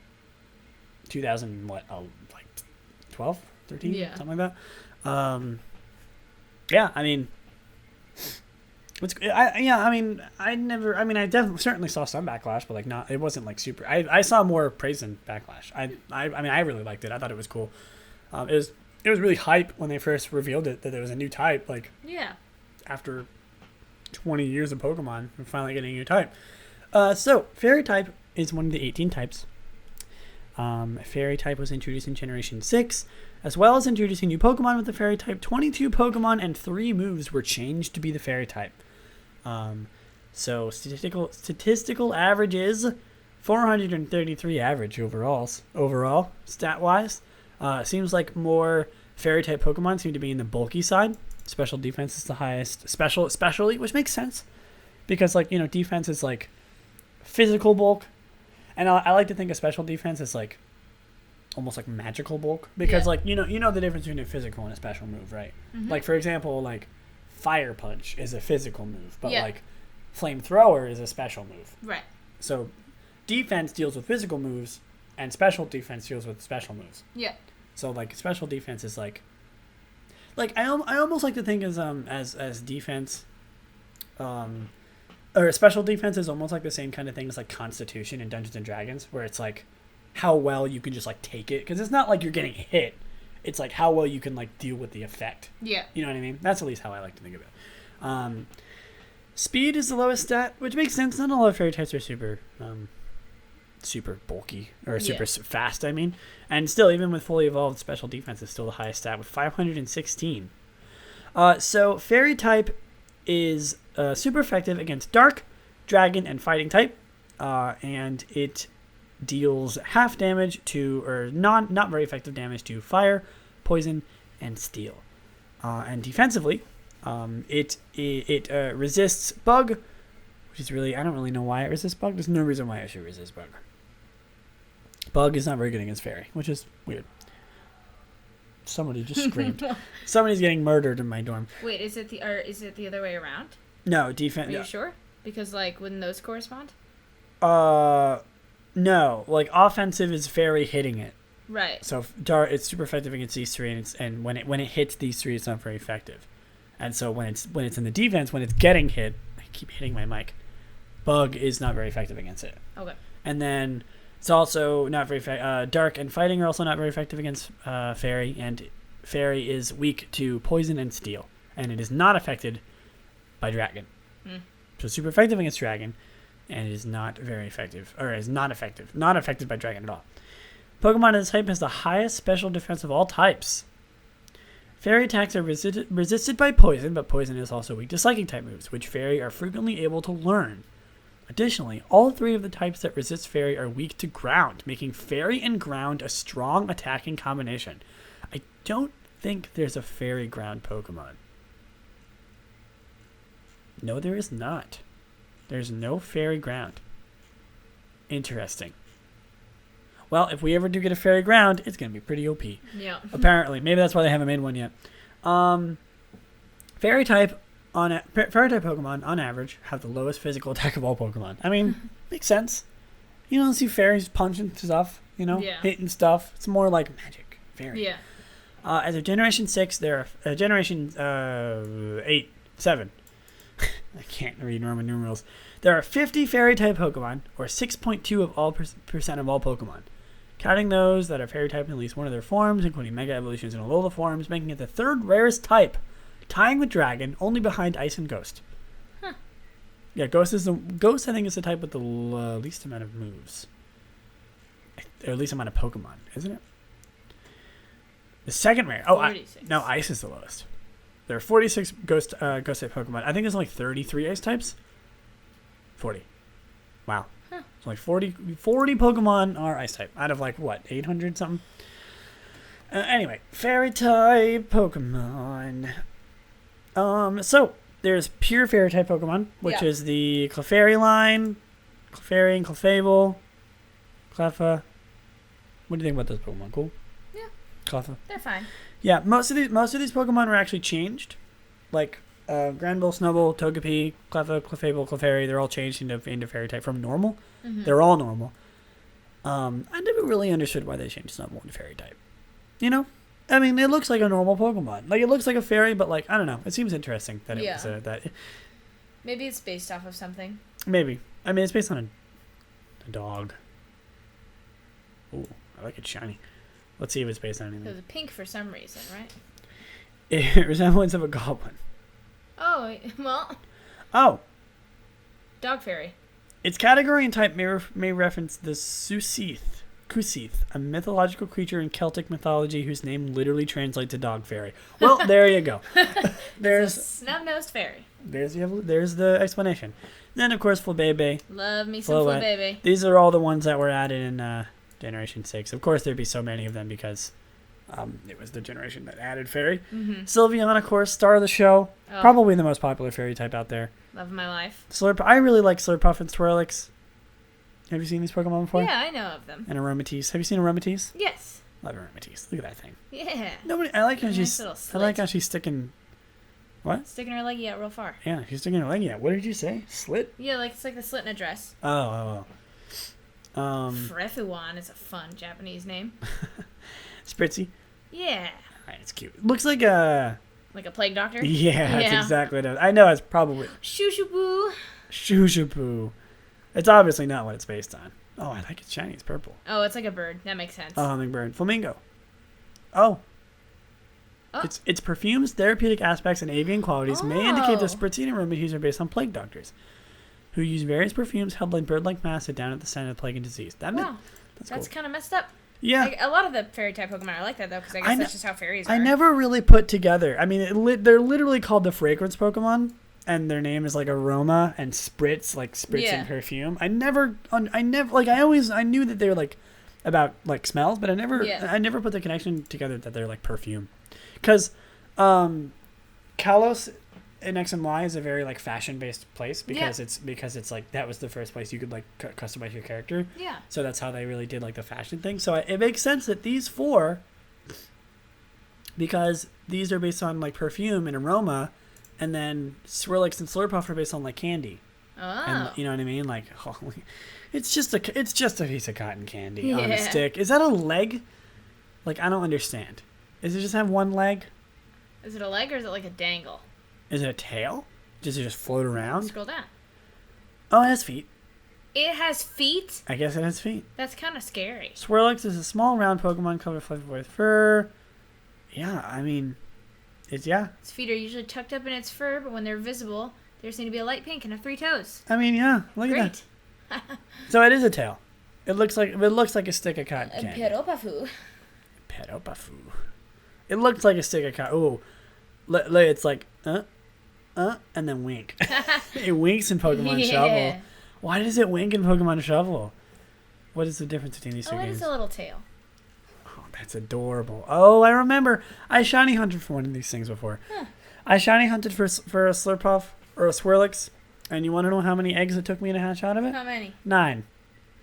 12, 13, something like that." Yeah, I mean, I certainly saw some backlash, but like not. It wasn't like super. I saw more praise than backlash. I really liked it. I thought it was cool. It was really hype when they first revealed it that there was a new type. Like after 20 years of Pokemon, we're finally getting a new type. So Fairy type is one of the 18 types. Fairy type was introduced in Generation 6, as well as introducing new Pokemon with the Fairy type. 22 Pokemon and 3 moves were changed to be the Fairy type. So statistical average is 433 average overall stat-wise. Seems like more Fairy type Pokemon seem to be in the bulky side. Special defense is the highest. Especially, which makes sense because defense is like physical bulk. And I like to think of special defense as like almost like magical bulk because you know the difference between a physical and a special move, right? Mm-hmm. Like for example, like Fire Punch is a physical move, but like Flamethrower is a special move. Right. So defense deals with physical moves and special defense deals with special moves. Yeah. So like special defense is like I almost like to think as defense or special defense is almost like the same kind of thing as like Constitution in Dungeons and Dragons, where it's like how well you can just like take it, because it's not like you're getting hit, it's like how well you can like deal with the effect. Yeah, you know what I mean? That's at least how I like to think of it. Speed is the lowest stat, which makes sense. Not a lot of fairy types are super bulky or super fast. I mean, and still, even with fully evolved, special defense is still the highest stat with 516. So fairy type is super effective against dark, dragon, and fighting type, and it deals half damage to, or not very effective damage to fire, poison, and steel. And defensively, it resists bug, which is really, I don't really know why it resists bug. There's no reason why it should resist bug. Bug is not very good against fairy, which is weird. Somebody just screamed. Somebody's getting murdered in my dorm. Wait, is it the other way around? No, defense. Are you sure? Because like, wouldn't those correspond? No. Like offensive is fairy hitting it. Right. So it's super effective against these three, and when it hits these three, it's not very effective. And so when it's in the defense, when it's getting hit, I keep hitting my mic. Bug is not very effective against it. Okay. And then it's also not very dark and fighting are also not very effective against fairy, and fairy is weak to poison and steel, and it is not affected by dragon. So super effective against dragon, and it is not very effective, or is not affected by dragon at all. Pokemon of this type has the highest special defense of all types. Fairy attacks are resisted by poison, but poison is also weak to psychic type moves, which fairy are frequently able to learn. Additionally, all 3 of the types that resist fairy are weak to ground, making fairy and ground a strong attacking combination. I don't think there's a fairy ground Pokemon. No, there is not. There's no fairy ground. Interesting. Well, if we ever do get a fairy ground, it's going to be pretty OP. Yeah. Apparently. Maybe that's why they haven't made one yet. Fairy type Pokemon, on average, have the lowest physical attack of all Pokemon. I mean, makes sense. You don't see fairies punching stuff, hitting stuff. It's more like magic. Fairy. Yeah. As of Generation 6, there are Generation 8, 7. I can't read Roman numerals. There are 50 fairy-type Pokemon, or 6.2% of all Pokemon. Counting those that are fairy-type in at least one of their forms, including Mega Evolutions and Alola forms, making it the 3rd rarest type, tying with Dragon, only behind Ice and Ghost. Huh. Yeah, Ghost, I think, is the type with the least amount of moves. Or least amount of Pokemon, isn't it? The second rare. Oh, 46. no, ice is the lowest. There are 46 ghost type Pokemon. I think there's like 33 ice types. 40. Wow. Huh. So like 40 Pokemon are ice type out of like what, 800 something? Anyway, fairy type Pokemon. So there's pure fairy type Pokemon, which is the Clefairy line, Clefairy and Clefable, Cleffa. What do you think about those Pokemon? Cool? Yeah. Cleffa. They're fine. Yeah, most of these Pokemon were actually changed. Like Granbull, Snowball, Togepi, Cleffa, Clefable, Clefairy, they're all changed into fairy type from normal. Mm-hmm. They're all normal. I never really understood why they changed Snowball into fairy type. You know? I mean, it looks like a normal Pokemon. Like, it looks like a fairy, but, like, I don't know. It seems interesting that it was that. Maybe it's based off of something. Maybe. I mean, it's based on a dog. Ooh, I like it shiny. Let's see if it's based on anything. It was pink for some reason, right? It resemblance of a goblin. Oh, well. Oh. Dog fairy. Its category and type may reference the Kusith, a mythological creature in Celtic mythology whose name literally translates to dog fairy. Well, there you go. There's snub-nosed fairy. There's the explanation. Then, of course, Flabebe. Love me some Flabebe. These are all the ones that were added in Generation 6. Of course, there'd be so many of them because it was the generation that added fairy. Mm-hmm. Sylveon, of course, star of the show. Oh. Probably the most popular fairy type out there. Love of my life. I really like Slurpuff and Swirlix. Have you seen these Pokemon before? Yeah, I know of them. And Aromatisse. Have you seen Aromatisse? Yes. Love Aromatisse. Look at that thing. Yeah. I like how she's sticking. What? Sticking her leg out real far. Yeah, she's sticking her leg out. What did you say? Slit? Yeah, like it's like the slit in a dress. Oh. Frefuan is a fun Japanese name. Spritzy? Yeah. Alright, it's cute. Looks like a... Like a plague doctor? Yeah, that's exactly what it is. I know it's probably... Shushubu. Shushubu. It's obviously not what it's based on. Oh, I like it shiny. It's purple. Oh, it's like a bird. That makes sense. Oh, hummingbird. Flamingo. Oh. Its perfumes, therapeutic aspects, and avian qualities may indicate the Spritzy and Aromatisse are based on plague doctors who use various perfumes held like bird-like mass to down at the scent of plague and disease. That's cool. Kind of messed up. Yeah. Like, a lot of the fairy type Pokemon are like that, though, because I guess that's just how fairies are. I never really put together. I mean, they're literally called the fragrance Pokemon, and their name is like aroma and spritz, like spritz and perfume. I knew that they were like about like smells, but I never put the connection together that they're like perfume. Because Kalos in X and Y is a very like fashion based place because it's like that was the first place you could like customize your character. Yeah. So that's how they really did like the fashion thing. So it makes sense that these four, because these are based on like perfume and aroma, and then Swirlix and Slurpuff are based on like candy. Oh. And you know what I mean? Like, it's just a piece of cotton candy on a stick. Is that a leg? Like, I don't understand. Does it just have one leg? Is it a leg or is it like a dangle? Is it a tail? Does it just float around? Scroll down. Oh, it has feet. It has feet? I guess it has feet. That's kind of scary. Swirlix is a small, round Pokemon covered with fur. Yeah, I mean, its feet are usually tucked up in its fur, but when they're visible, they seem to be a light pink and have 3 toes. I mean, yeah, look at that. So it is a tail. It looks like a stick of cotton candy. Peropafu. It looks like a stick of cotton. Ooh, it's like and then wink. It winks in Pokemon Shovel. Why does it wink in Pokemon Shovel? What is the difference between these two games? It is a little tail. Oh, that's adorable. Oh, I remember. I shiny hunted for one of these things before. Huh. I shiny hunted for a Slurpuff or a Swirlix, and you want to know how many eggs it took me to hatch out of it? How many? 9.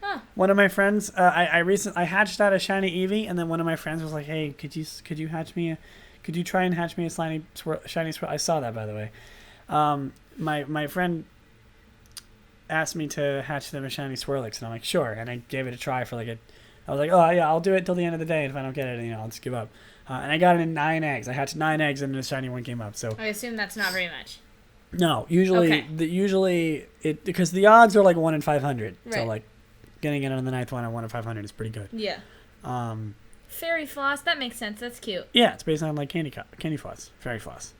Huh. One of my friends, I hatched out a shiny Eevee, and then one of my friends was like, "Hey, could you try and hatch me a shiny Swirl?" I saw that, by the way. My friend asked me to hatch them a shiny Swirlix, and I'm like, sure. And I gave it a try for I was like, oh yeah, I'll do it till the end of the day. If I don't get it, I'll just give up. And I got it in 9 eggs. I hatched 9 eggs, and the shiny one came up. So I assume that's not very much. No, usually because the odds are like 1 in 500. Right. So like getting it on the 9th one at 1 in 500 is pretty good. Yeah. Fairy floss, that makes sense. That's cute. Yeah, it's based on like candy floss, fairy floss.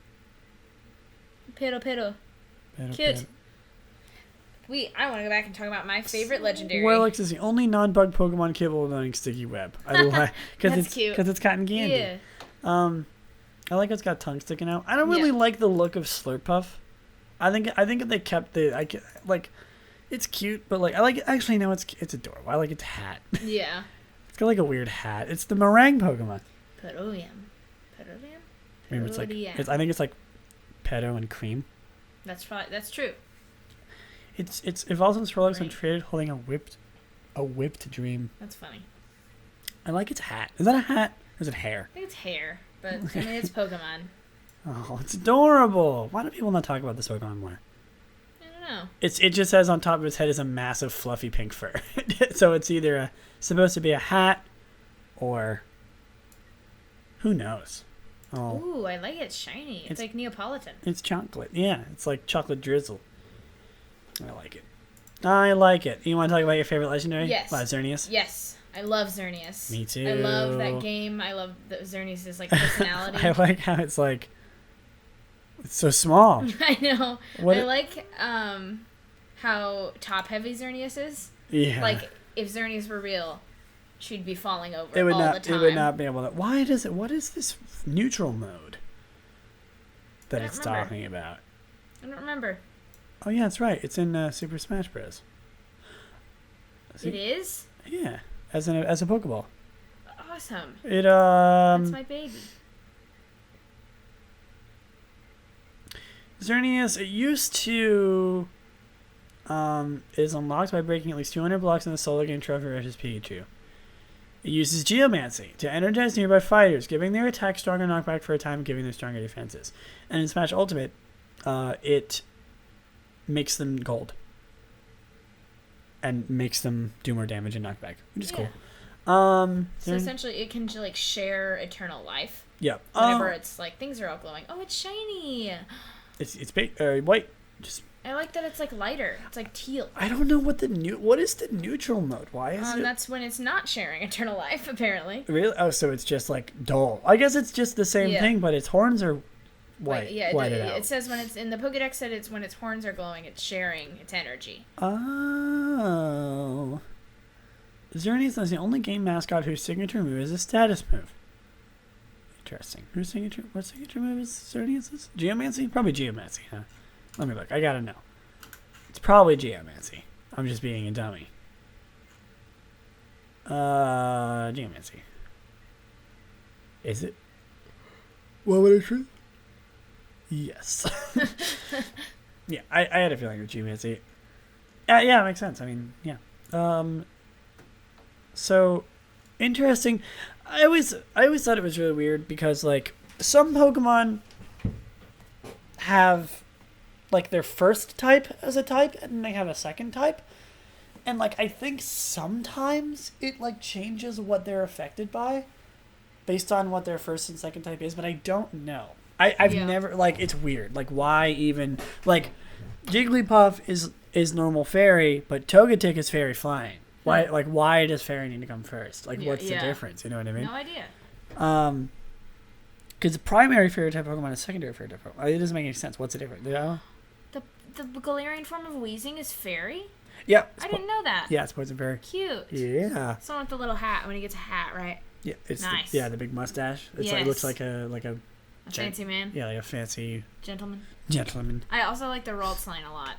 Pero. Cute. I want to go back and talk about my favorite legendary. Swirlix is the only non-bug Pokemon capable of knowing Sticky Web. I like because it's cute. Because it's cotton candy. Yeah. I like it's got tongue sticking out. I don't really like the look of Slurpuff. I think if they kept like, it's cute, but like I like it. Actually, no, it's adorable. I like its hat. Yeah. It's got like a weird hat. It's the meringue Pokemon. Peroleum. Maybe it's like I think it's like pedo and cream. That's true. It's evolved from Snorlax and traded holding a whipped dream. That's funny. I like its hat. Is that a hat? Or is it hair? I think it's hair, but I mean it's Pokemon. Oh, it's adorable. Why do people not talk about this Pokemon more? I don't know. It just says on top of its head is a massive fluffy pink fur. So it's either supposed to be a hat or who knows. Oh. Ooh, I like it. It's shiny. It's like Neapolitan. It's chocolate. Yeah, it's like chocolate drizzle. I like it. You want to talk about your favorite legendary? Yes. Xerneas? Yes. I love Xerneas. Me too. I love that game. I love Xerneas' like personality. I like how it's like it's so small. I know. I like how top heavy Xerneas is. Yeah. Like if Xerneas were real, she'd be falling over the time. It would not be able to. Why does it? What is this neutral mode that it's talking about? I don't remember. Oh yeah, that's right. It's in Super Smash Bros. It is? Yeah, as a Pokeball. Awesome. That's my baby. Xerneas, it used to is unlocked by breaking at least 200 blocks in the solo game trophy versus Pikachu. It uses Geomancy to energize nearby fighters, giving their attack stronger knockback for a time, giving them stronger defenses. And in Smash Ultimate, it makes them gold. And makes them do more damage and knockback, which is cool. So essentially, it can like share eternal life. Yeah. Whenever it's like things are all glowing. Oh, it's shiny. It's white. Just. I like that it's like lighter. It's like teal. I don't know what is the neutral mode? Why is it? That's when it's not sharing eternal life, apparently. Really? Oh, so it's just like dull. I guess it's just the same thing, but its horns are white. It says when it's in the Pokedex said it's when its horns are glowing, it's sharing its energy. Oh. Xerneas is the only game mascot whose signature move is a status move. Interesting. What signature move is Xerneas'? Geomancy? Probably Geomancy, huh? Let me look. I gotta know. It's probably Geomancy. I'm just being a dummy. Geomancy. Is it? What would it truth? Yes. Yeah, I had a feeling with Geomancy. Yeah, it makes sense. I mean, yeah. So interesting. I always thought it was really weird because like some Pokemon have like their first type as a type and they have a second type. And like I think sometimes it like changes what they're affected by based on what their first and second type is, but I don't know. I've never like it's weird. Like why even like Jigglypuff is normal fairy, but Togetic is fairy flying. Why does fairy need to come first? Like what's the difference? You know what I mean? No idea. Because the primary fairy type Pokemon is secondary fairy type Pokemon. It doesn't make any sense. What's the difference? You know? The Galarian form of Weezing is fairy? Yeah. I didn't know that. Yeah, it's poison fairy. Cute. Yeah. Someone with the little hat when he gets a hat, right? Yeah, it's nice. The big mustache. It's like looks like a fancy man. Yeah, like a fancy gentleman. I also like the Ralts line a lot.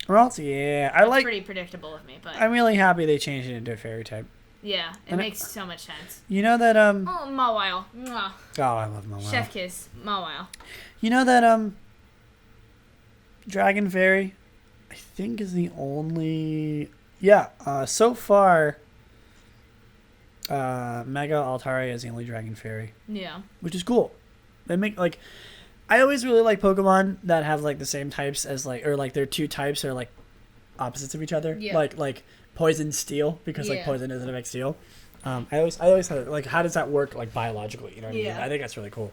Ralts, yeah. It's pretty predictable of me, but I'm really happy they changed it into a fairy type. Yeah, it makes so much sense. You know that Oh, Mawile. Mwah. Oh, I love Mawile. Chef kiss, Mawile. You know that Dragon Fairy, I think is the only so far Mega Altaria is the only Dragon Fairy. Yeah. Which is cool. They make like I always really like Pokemon that have like the same types as like or like their two types are like opposites of each other. Yeah. Like Poison Steel because like Poison doesn't affect Steel. I always thought like how does that work like biologically? You know what I mean? I think that's really cool.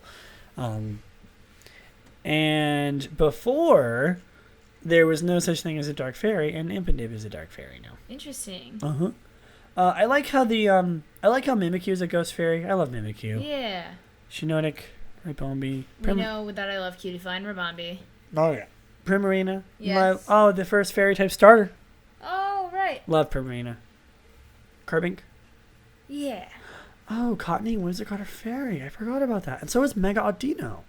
And before there was no such thing as a Dark Fairy, and Impidimp is a Dark Fairy now. Interesting. I like how Mimikyu is a Ghost Fairy. I love Mimikyu. Yeah. Shiinotic, Ribombi. We know that I love Cutify and Rabombi. Oh yeah. Primarina. Yes. The first fairy type starter. Oh right. Love Primarina. Carbink. Yeah. Oh, Cottony Wizard got a fairy. I forgot about that. And so is Mega Audino.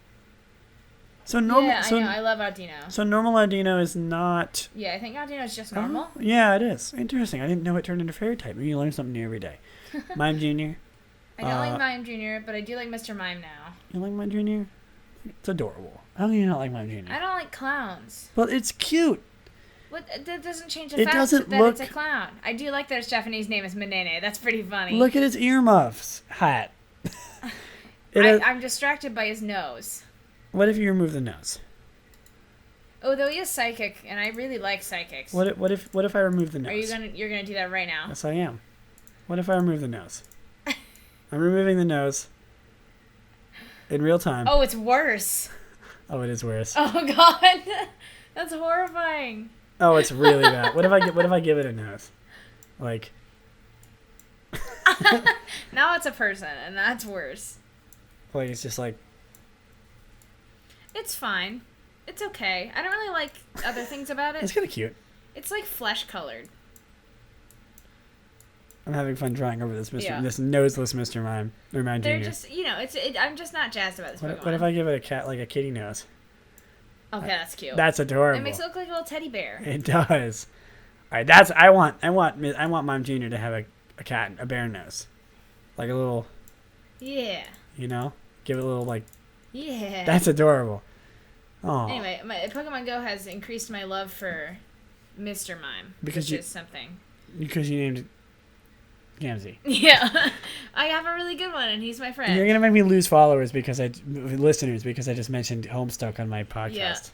So normal. Yeah, I know. I love Audino. So normal Audino is not. Yeah, I think Audino is just normal. Yeah, it is. Interesting. I didn't know it turned into fairy type. You learn something new every day. Mime Jr. I don't like Mime Jr., but I do like Mr. Mime now. You like Mime Jr.? It's adorable. How do you not like Mime Jr.? I don't like clowns. Well, it's cute. What? That doesn't change the fact that look, it's a clown. I do like that its Japanese name is Menene. That's pretty funny. Look at his earmuffs hat. I'm distracted by his nose. What if you remove the nose? Oh, though he is psychic, and I really like psychics. What if I remove the nose? You're gonna do that right now? Yes, I am. What if I remove the nose? I'm removing the nose. In real time. Oh, it's worse. Oh, it is worse. Oh God, that's horrifying. Oh, it's really bad. What if I give it a nose? Like. Now it's a person, and that's worse. Like it's just like. It's fine. It's okay. I don't really like other things about it. It's kind of cute. It's like flesh colored. I'm having fun drawing over this this noseless Mr. Mime or Mime They're Jr. just, I'm just not jazzed about this Pokemon. What if I give it a cat like a kitty nose? Okay, that's cute. That's adorable. It makes it look like a little teddy bear. It does. All right, I want Mime Jr. to have a bear nose, like a little. Yeah. You know, give it a little like. Yeah. That's adorable. Oh. Anyway, Pokemon Go has increased my love for Mr. Mime, which is something. Because you named it Gamzee. Yeah. I have a really good one, and he's my friend. You're going to make me lose listeners because I just mentioned Homestuck on my podcast.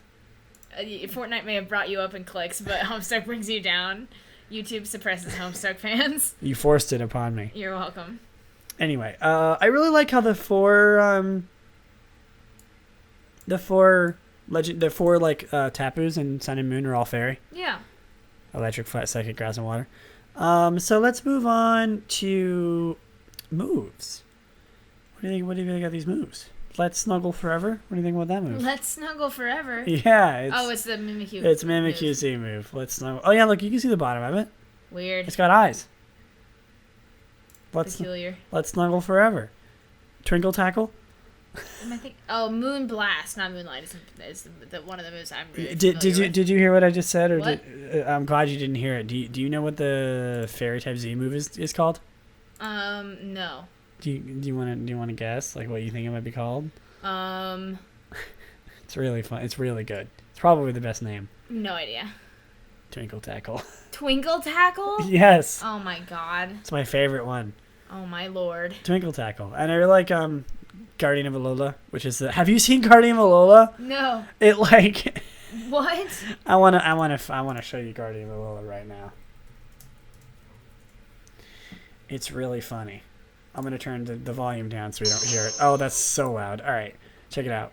Yeah. Fortnite may have brought you up in clicks, but Homestuck brings you down. YouTube suppresses Homestuck fans. You forced it upon me. You're welcome. Anyway, I really like how the four Tapus in Sun and Moon are all fairy. Yeah. Electric, flat, psychic, grass, and water. So let's move on to moves. What do you think about these moves? Let's Snuggle Forever. What do you think about that move? Let's Snuggle Forever? Yeah. It's the Mimikyu. It's Mimikyu's move. Let's Snuggle. Oh, yeah, look, you can see the bottom of it. Weird. It's got eyes. Peculiar. Let's Snuggle Forever. Twinkle Tackle. Moon Blast, not Moonlight, is the one of the moves I'm really did you hear what I just said, or what? I'm glad you didn't hear it. Do you know what the fairy type Z move is called? No. Do you want to guess like what you think it might be called? It's really fun. It's really good. It's probably the best name. No idea. Twinkle Tackle. Twinkle Tackle? Yes. Oh my God. It's my favorite one. Oh my Lord. Twinkle Tackle, and I really like Guardian of Alola, which is have you seen Guardian of Alola? No. It like. What? I wanna show you Guardian of Alola right now. It's really funny. I'm gonna turn the volume down so we don't hear it. Oh, that's so loud. All right, check it out.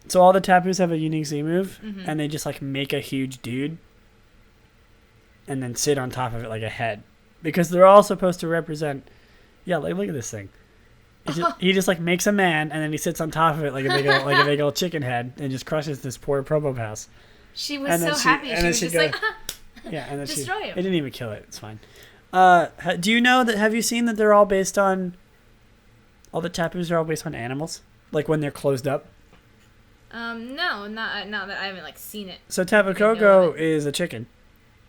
So all the Tapus have a unique Z move, and they just like make a huge dude, and then sit on top of it like a head, because they're all supposed to represent. Yeah, like look at this thing. He just like makes a man, and then he sits on top of it like a big old chicken head, and just crushes this poor Probopass. She was so happy. She was just like, yeah, and then destroy him. It didn't even kill it. It's fine. Do you know that? Have you seen that they're all based on? All the Tapus are all based on animals, like when they're closed up. No, not that I haven't like seen it. So Tapu Koko is a chicken,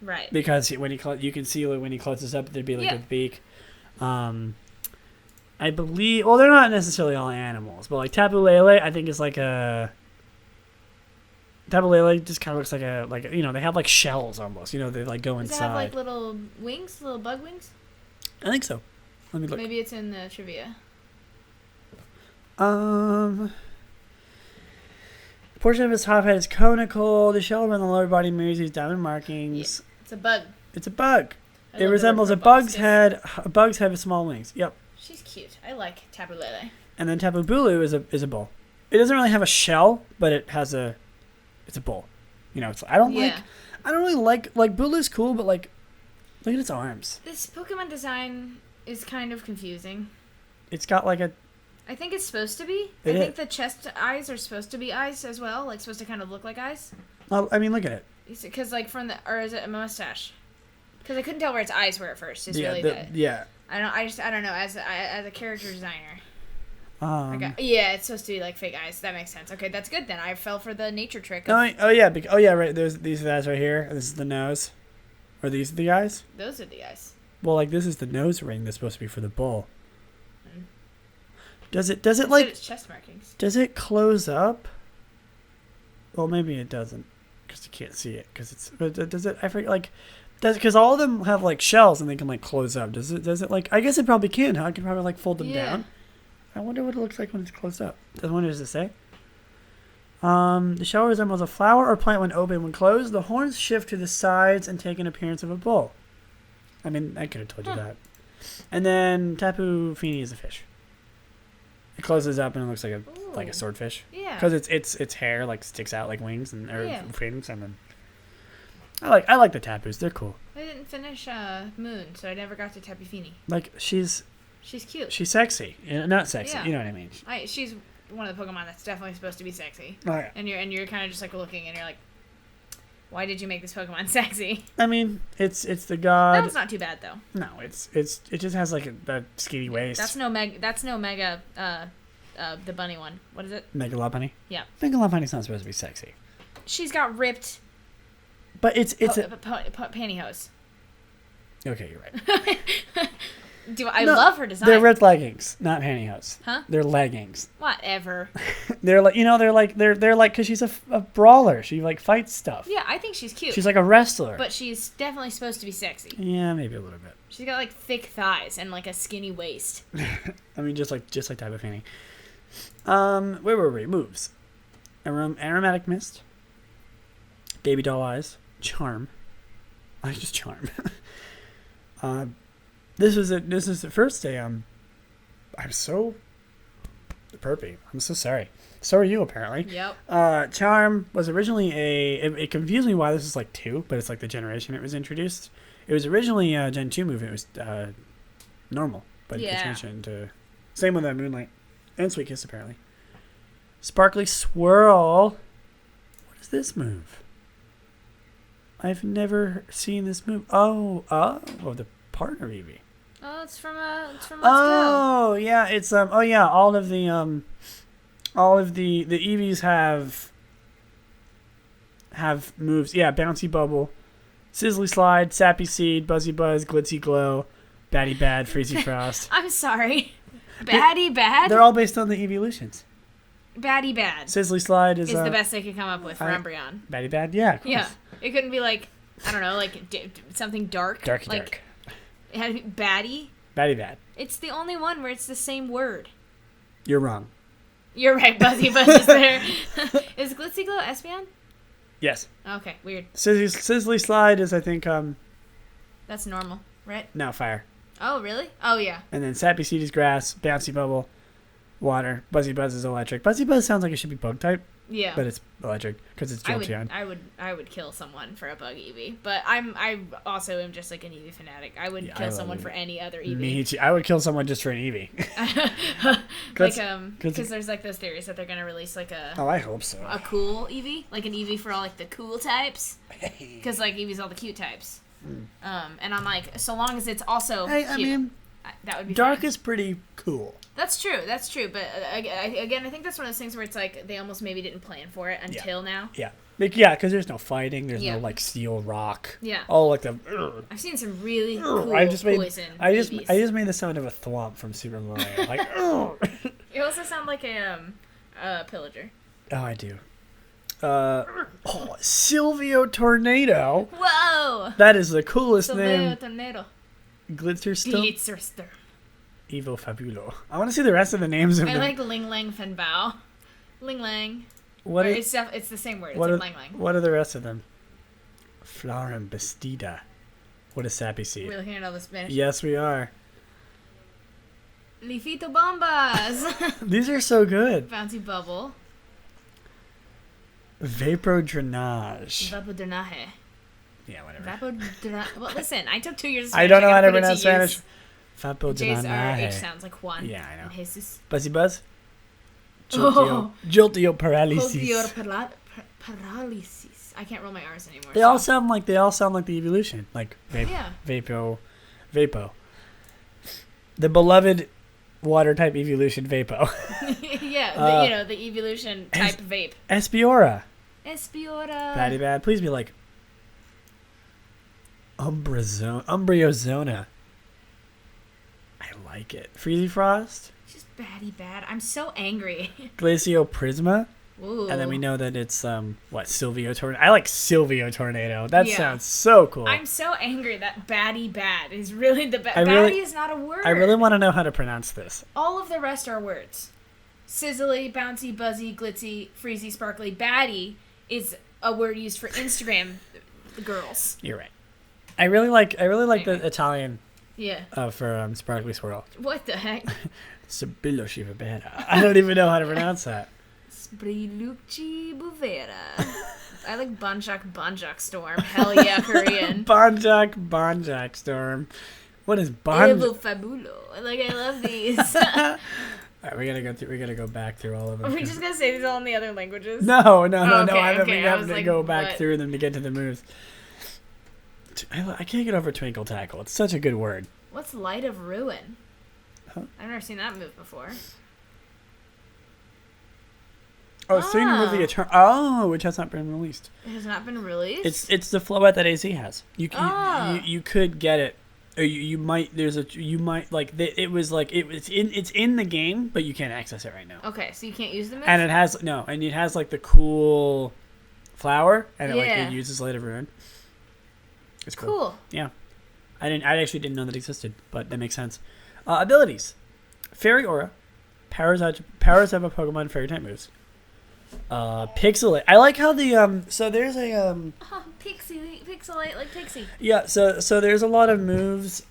right? Because when you can see when he closes up, there'd be like a beak. I believe. Well, they're not necessarily all animals, but like Tapu Lele, I think is like a. Tapu Lele just kind of looks like they have like shells almost. They like go inside. Does it have like little wings, little bug wings? I think so. Let me look. Maybe it's in the trivia. Portion of his top head is conical. The shell around the lower body mirrors these diamond markings. Yeah, it's a bug. It's a bug. It resembles a bug's head. A bug's head with small wings. Yep. She's cute. I like Tapu Lele. And then Tapu Bulu is a bull. It doesn't really have a shell, but it has it's a bull. I don't really like Bulu's cool, but like look at its arms. This Pokemon design is kind of confusing. It's got like a. I think it's supposed to be. I think the chest eyes are supposed to be eyes as well, like supposed to kind of look like eyes. Well, I mean, look at it. Because like or is it a mustache? Because I couldn't tell where its eyes were at first. It's really yeah. I don't know. As a character designer. Yeah, it's supposed to be like fake eyes. That makes sense. Okay, that's good then. I fell for the nature trick. right. There's these guys right here. This is the nose. Are these the eyes? Those are the eyes. Well, like this is the nose ring that's supposed to be for the bull. Mm. Does it like? It's chest markings. Does it close up? Well, maybe it doesn't, because you can't see it. Because it's. But does it? I forget. Like, because all of them have like shells and they can like close up. Does it? Does it like? I guess it probably can. Huh? I can probably like fold them down. I wonder what it looks like when it's closed up. What does it say? The shell resembles a flower or plant when open. When closed, the horns shift to the sides and take an appearance of a bull. I mean, I could have told you that. And then Tapu Fini is a fish. It closes up and it looks like a swordfish. Yeah. Because its hair like sticks out like wings and fins, and then I like the Tapus. They're cool. I didn't finish Moon, so I never got to Tapu Fini. Like she's cute. She's sexy. Not sexy. Yeah. You know what I mean? She's one of the Pokemon that's definitely supposed to be sexy. Oh, yeah. And you're kind of just like looking and you're like, why did you make this Pokemon sexy? I mean, it's the god. That was not too bad though. No, it just has like a skinny waist. That's no mega the bunny one. What is it? Megalopony? Yeah. Megalopony's not supposed to be sexy. She's got ripped But it's pantyhose. Okay, you're right. I love her design. They're ripped leggings, not pantyhose. Huh? They're leggings. Whatever. They're like they're like because she's a brawler. She like fights stuff. Yeah, I think she's cute. She's like a wrestler. But she's definitely supposed to be sexy. Yeah, maybe a little bit. She's got like thick thighs and like a skinny waist. I mean, just like Tapu Fini. Where were we? Moves. Aromatic mist. Baby doll eyes. Charm. I just charm. This is the first day. I'm so perpy. I'm so sorry. So are you, apparently. Yep. Charm was originally it confused me why this is like 2, but it's like the generation it was introduced. It was originally a Gen 2 move. It was normal, but it changed it into same with Moonlight and Sweet Kiss apparently. Sparkly Swirl. What is this move? I've never seen this move. Oh, the partner Eevee. Oh, it's from Let's Go. Oh, yeah, it's all of the Eevees have moves. Yeah, Bouncy Bubble, Sizzly Slide, Sappy Seed, Buzzy Buzz, Glitzy Glow, Batty Bad, Freezy Frost. I'm sorry. Batty Bad? They're all based on the evolutions. Batty Bad. Sizzly Slide is the best they could come up with for Umbreon. Batty Bad, yeah, of course. Yeah. It couldn't be like, I don't know, like something dark. Dark. It had to be Batty. Batty Bad. It's the only one where it's the same word. You're wrong. You're right, Buzzy Buzz is there. Is Glitzy Glow Espeon? Yes. Okay, weird. Sizzly Slide is, I think, That's normal, right? no, fire. Oh, really? Oh, yeah. And then Sappy Seed is grass, Bouncy Bubble, water, Buzzy Buzz is electric. Buzzy Buzz sounds like it should be bug type. Yeah. But it's electric because it's Jolteon. I would kill someone for a bug Eevee, but I also am just like an Eevee fanatic. I would kill someone for any other Eevee. Me too. I would kill someone just for an Eevee. Because there's like those theories that they're gonna release like a. Oh, I hope so. A cool Eevee, like an Eevee for all like the cool types, because like Eevee's all the cute types. And I'm like, so long as it's also cute, I mean, that would be Dark fine. is pretty cool. That's true. But again, I think that's one of those things where it's like they almost maybe didn't plan for it until now. Yeah. Yeah, because there's no fighting. There's no like steel rock. Yeah. Oh, like the. I've seen some really cool poison. I just made the sound of a thwomp from Super Mario. Like. You also sound like a pillager. Oh, I do. Silvio Tornado. Whoa! That is the coolest name. Silvio Tornado. Glitzerstone. Evo Fabulo. I want to see the rest of the names of them. I like Ling Lang Fenbao. Ling Lang. It's the same word. It's like Lang Lang. What are the rest of them? Florum Bastida. What a sappy seed. We're looking at all the Spanish. Yes, we are. Leafito Bombas. These are so good. Bouncy Bubble. Vapodrenage. Vapodrenage. Yeah, whatever. Well, listen, I took 2 years of I Spanish. don't know how to pronounce Spanish. Vapodrenage. H sounds like Juan. Yeah, I know. Jesus. Buzzy Buzz? Jolteo paralysis. Paralysis. I can't roll my R's anymore. They all sound like the evolution. Like Vapo. The beloved water type evolution Vapo. yeah, the evolution type vape. Espiora. Espiora. Bad. Please be like Umbriozona. I like it. Freezy Frost. Just bad. I'm so angry. Glacio Prisma. Ooh. And then we know that it's Silvio Tornado. I like Silvio Tornado. That sounds so cool. I'm so angry that bad is really the best. Baddie is not a word. I really want to know how to pronounce this. All of the rest are words. Sizzly, bouncy, buzzy, glitzy, freezy, sparkly. Baddie is a word used for Instagram girls. You're right. I really like the Italian. Yeah. For Sparkly Swirl. What the heck? Sibillo Shivabera. I don't even know how to pronounce that. Sbrilucci Buvera. I like Banjak Storm. Hell yeah, Korean. Banjak Storm. What is Banjak? Evo Fabulo. I love these. All right, we gotta go back through all of them. Are we just gonna say these all in the other languages? No. Okay, We have to go back through them to get to the moves. I can't get over Twinkle Tackle. It's such a good word. What's Light of Ruin? Huh? I've never seen that move before. So you remove the Eternal. Oh, which has not been released. It has not been released? It's the Floette that AZ has. You could get it. Or you might. It's in the game, but you can't access it right now. Okay, so you can't use the move? And it has the cool flower, and it uses Light of Ruin. It's cool. Yeah, I actually didn't know that existed, but that makes sense. Abilities: Fairy Aura, powers up a Pokemon Fairy type moves. Pixelate. I like how the so there's a Pixelate like Pixie. Yeah, so there's a lot of moves.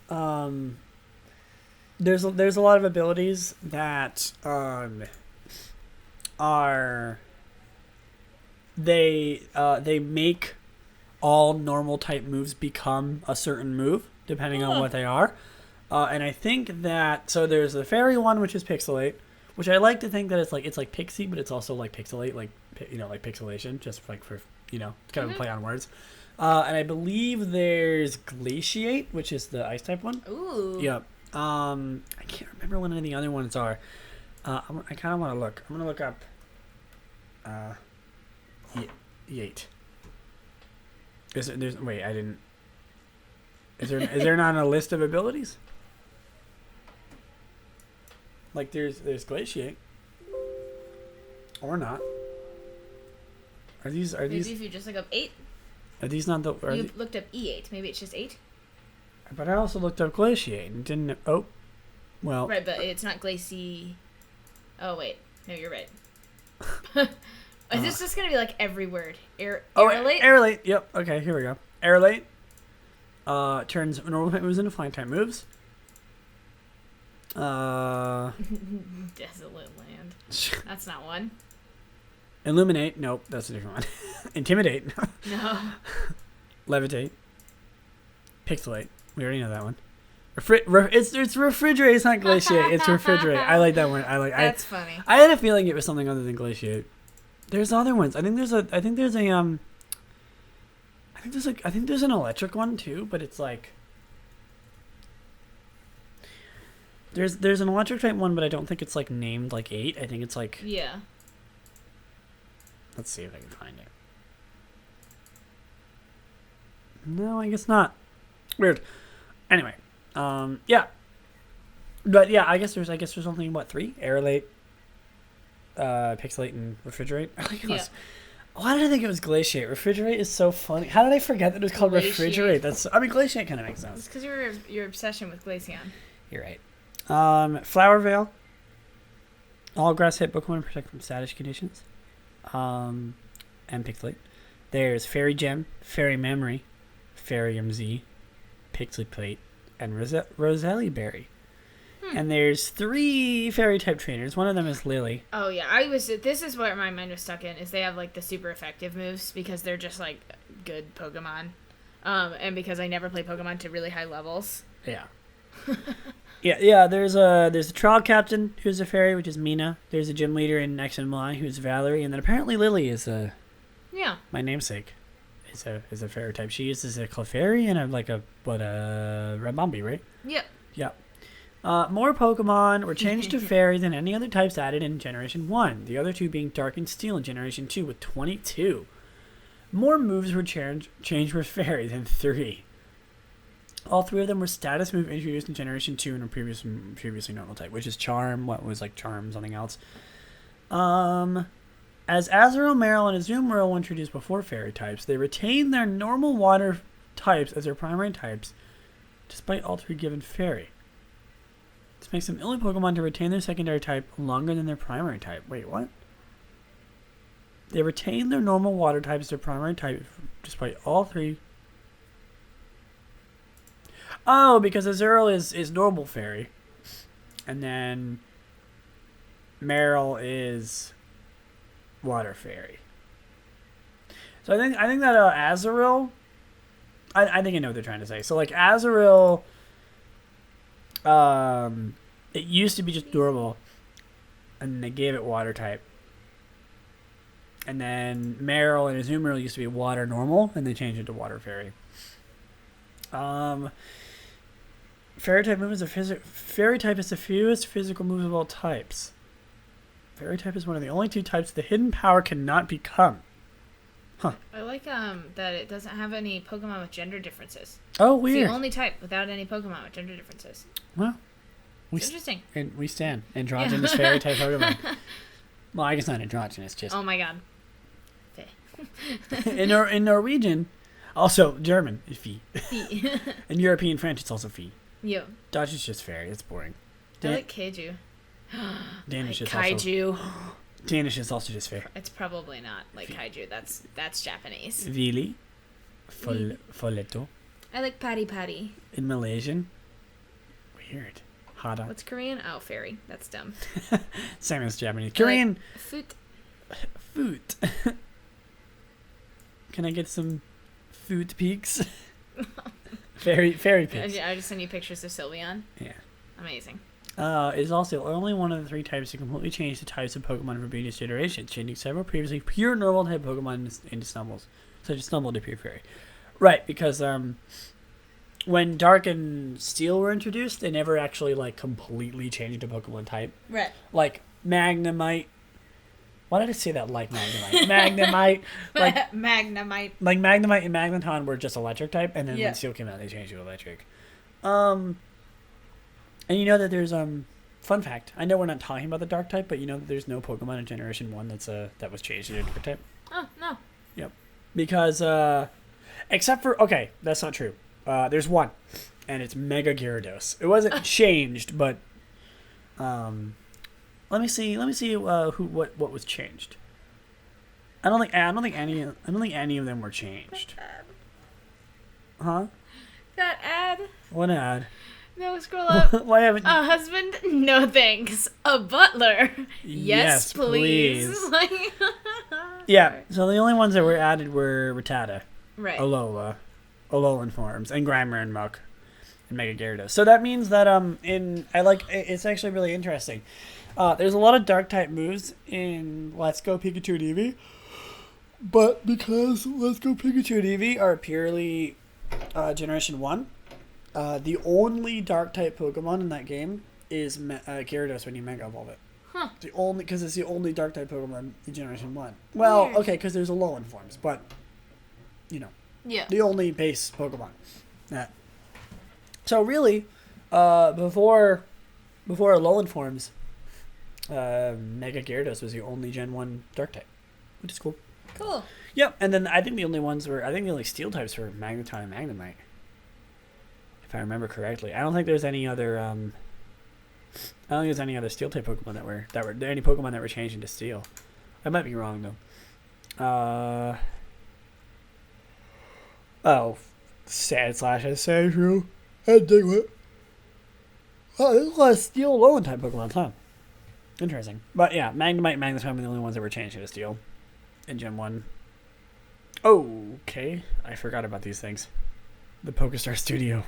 There's a lot of abilities that are they make all normal type moves become a certain move depending on what they are. And I think that so there's the fairy one, which is Pixelate, which I like to think that it's like Pixie, but it's also like Pixelate, like pixelation, just like for kind of a play on words. And I believe there's Glaciate, which is the ice type one. Ooh. Yep. I can't remember what any of the other ones are. I kind of want to look. I'm gonna look up. Yate. Wait, I didn't. Is there not a list of abilities? Like there's Glaciate. Or not. Are these Maybe if you just look up 8? Are these not the You looked up E8, maybe it's just 8? But I also looked up Glaciate and didn't well right, but it's not Glacy. Oh wait. No, you're right. Is this just gonna be like every word? Aerolate? Aerolate, yep. Okay, here we go. Aerolate. Turns normal type moves into flying type moves. Desolate Land. That's not one. Illuminate. Nope, that's a different one. Intimidate. No. Levitate. Pixelate. We already know that one. It's refrigerate. It's not Glaciate. It's refrigerate. I like that one. That's funny. I had a feeling it was something other than Glaciate. There's other ones. I think there's an electric one too, but it's like there's an electric type one, but I don't think it's like named like 8. I think it's like Let's see if I can find it. No, I guess not. Weird. Anyway, yeah. But yeah, I guess there's only 3? Aerolate, Pixelate, and Refrigerate. Why did I think it was Glaciate? Refrigerate is so funny. How did I forget that it was called Refrigerate? Glaciate kind of makes sense. It's because your obsession with Lillieceon. You're right. Flower Veil. All grass hit Pokemon protect from status conditions. And Pixelate. There's Fairy Gem, Fairy Memory, Fairy Z, Pixie Plate, and Rosalie Berry. And there's 3 fairy type trainers. One of them is Lillie. Oh yeah, this is where my mind was stuck in, is they have like the super effective moves because they're just like good Pokemon. And because I never play Pokemon to really high levels. Yeah. Yeah, there's a trial captain who's a fairy, which is Mina. There's a gym leader in X and Y who's Valerie, and then apparently Lillie is my namesake. is a fairy type. She uses a Clefairy and a Rabombi, right? Yep. Yeah. More Pokemon were changed to Fairy than any other types added in Generation 1. The other two being Dark and Steel in Generation 2 with 22. More moves were changed with Fairy than 3. All 3 of them were status move introduced in Generation 2 and a previously normal type, which is Charm. What was like Charm, something else. As Azurill, Marill, and Azumarill were introduced before Fairy types, they retained their normal water types as their primary types, despite all 3 given Fairy. This makes them the only Pokemon to retain their secondary type longer than their primary type. Wait, what? They retain their normal water type as their primary type, despite all 3. Oh, because Azurill is normal Fairy, and then Marill is Water Fairy. So I think that Azurill, I think I know what they're trying to say. So like Azurill, it used to be just normal, and they gave it water type. And then Marill and Azumarill used to be water normal, and they changed it to Water Fairy. Fairy type move is Fairy type is the fewest physical moves of all types. Fairy type is one of the only 2 types the hidden power cannot become. Huh. I like that it doesn't have any Pokemon with gender differences. Oh, weird. It's the only type without any Pokemon with gender differences. Well, it's interesting. And we stand androgynous Fairy type Pokemon. Well, I guess not androgynous, just. Oh my god. in Norwegian, also German is Fee. In European French, it's also Fee. Yeah. Dutch is just Fairy. It's boring. I like Kaiju. Danish like is Kaiju. Also. Danish is also just Fairy. It's probably not like Kaiju. That's Japanese. Vili. Folletto. I like Patty Patty. In Malaysian. Weird. Hada. What's Korean? Oh, Fairy. That's dumb. Same as Japanese. Korean. Foot. Foot. Can I get some food peaks? Fairy peaks. I just send you pictures of Sylveon. Yeah. Amazing. Is also only one of the 3 types to completely change the types of Pokemon for previous generations, changing several previously pure normal type Pokemon into Snubbles, such as Snubble to pure Fairy. Right, because when Dark and Steel were introduced, they never actually like completely changed a Pokemon type. Right. Like Magnemite. Why did I say that like Magnemite? Magnemite. Like Magnemite. Like Magnemite and Magneton were just electric type, and then when Steel came out, they changed it to electric. And you know that there's fun fact. I know we're not talking about the Dark type, but you know that there's no Pokemon in Generation 1 that was changed to a different type. Oh no. Yep. Because except for that's not true. There's one, and it's Mega Gyarados. It wasn't changed, but let me see what was changed. I don't think any of them were changed. Huh? That ad. What ad? No, scroll up. Why haven't a husband? No thanks. A butler? Yes, please. Yeah. So the only ones that were added were Rattata, right, Alolan forms, and Grimer and Muk, and Mega Gyarados. So that means that it's actually really interesting. There's a lot of Dark type moves in Let's Go Pikachu and Eevee, but because Let's Go Pikachu and Eevee are purely Generation 1, the only Dark type Pokemon in that game is Gyarados when you Mega Evolve it. Huh. Because it's the only Dark type Pokemon in Generation 1. Well, weird. Okay, because there's Alolan forms, but the only base Pokemon. Yeah. So really, before Alolan forms, Mega Gyarados was the only Gen 1 Dark type, which is cool. Cool. Yep, and then I think the only Steel types were Magneton and Magnemite, if I remember correctly. I don't think there's any other Steel type Pokemon that were any Pokemon that were changed into Steel. I might be wrong though. Sad slash I say true. And Diglett. Oh, there's a lot of Steel Alolan type Pokemon, huh? Interesting. But yeah, Magnemite and Magneton were the only ones that were changed into Steel in Gen 1. Okay, I forgot about these things. The Pokestar Studio.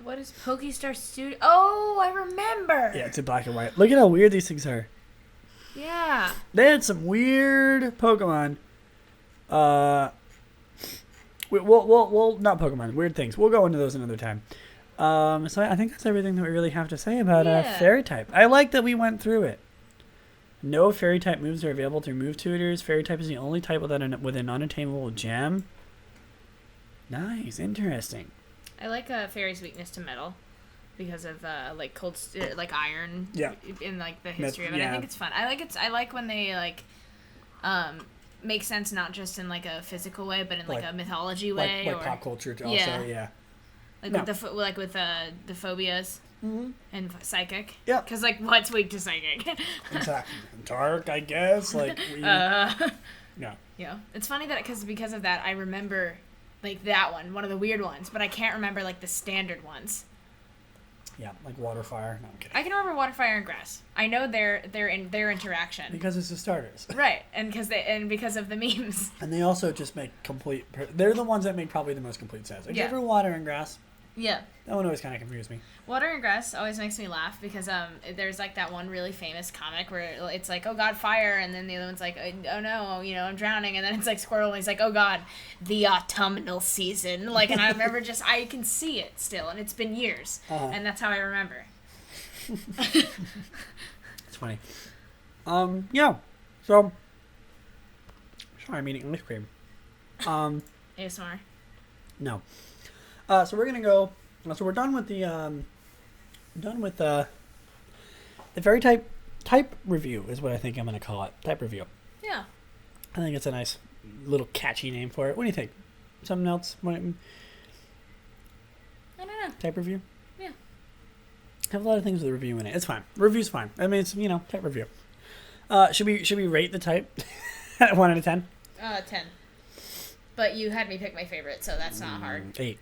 What is Pokestar Studio? Oh, I remember. Yeah, it's in black and white. Look at how weird these things are. Yeah. They had some weird Pokemon. We'll not Pokemon, weird things. We'll go into those another time. So I think that's everything that we really have to say about Fairy type. I like that we went through it. No Fairy type moves are available through move tutors. Fairy type is the only type with an unattainable gem. Nice, interesting. I like Fairy's weakness to metal because of like like iron. Yeah. In like the history of it, I think it's fun. I like when they like make sense not just in like a physical way, but in like a mythology way, like pop culture. Also, yeah. Like with the phobias. Mm-hmm. And psychic. Yeah. Because, like, what's weak to psychic? Exactly. Dark, I guess. Like, yeah. Yeah. It's funny that because of that, I remember, like, that one of the weird ones, but I can't remember, like, the standard ones. Yeah, like water, fire. No, I'm kidding. I can remember water, fire, and grass. I know their interaction. Because it's the starters. Right, and because of the memes. And they also just make they're the ones that make probably the most complete sense. Like, ever water and grass? Yeah. That one always kind of confused me. Water and grass always makes me laugh because there's like that one really famous comic where it's like, oh god, fire, and then the other one's like, oh no, I'm drowning, and then it's like Squirrel, and he's like, oh god, the autumnal season. Like, and I remember I can see it still, and it's been years, and that's how I remember. It's funny. Yeah. So, sorry, I'm eating ice cream. ASMR. No. So we're gonna go. So we're done with the Fairy type review is what I think I'm gonna call it. Type review. Yeah. I think it's a nice little catchy name for it. What do you think? Something else? I don't know. Type review. Yeah. I have a lot of things with the review in it. It's fine. Review's fine. I mean, it's type review. Should we rate the type? 1 out of 10. 10. But you had me pick my favorite, so that's not hard. 8.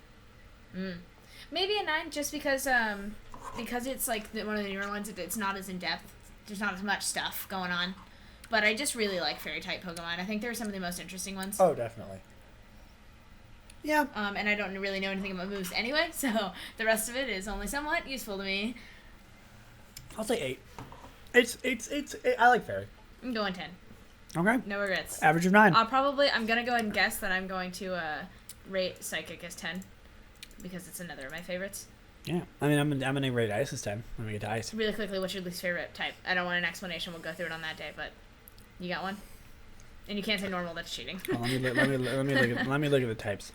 Maybe a 9, just because it's like one of the newer ones. It's not as in depth. There's not as much stuff going on. But I just really like Fairy type Pokemon. I think they're some of the most interesting ones. Oh, definitely. Yeah. And I don't really know anything about moves anyway, so the rest of it is only somewhat useful to me. I'll say 8. I like Fairy. I'm going 10. Okay. No regrets. Average of 9. I'm gonna go ahead and guess that I'm going to rate Psychic as 10. Because it's another of my favorites. Yeah. I mean, I'm gonna rate Ice as 10 when we get to Ice. Really quickly, what's your least favorite type? I don't want an explanation. We'll go through it on that day, but you got one? And you can't say normal. That's cheating. Well, let me look at the types.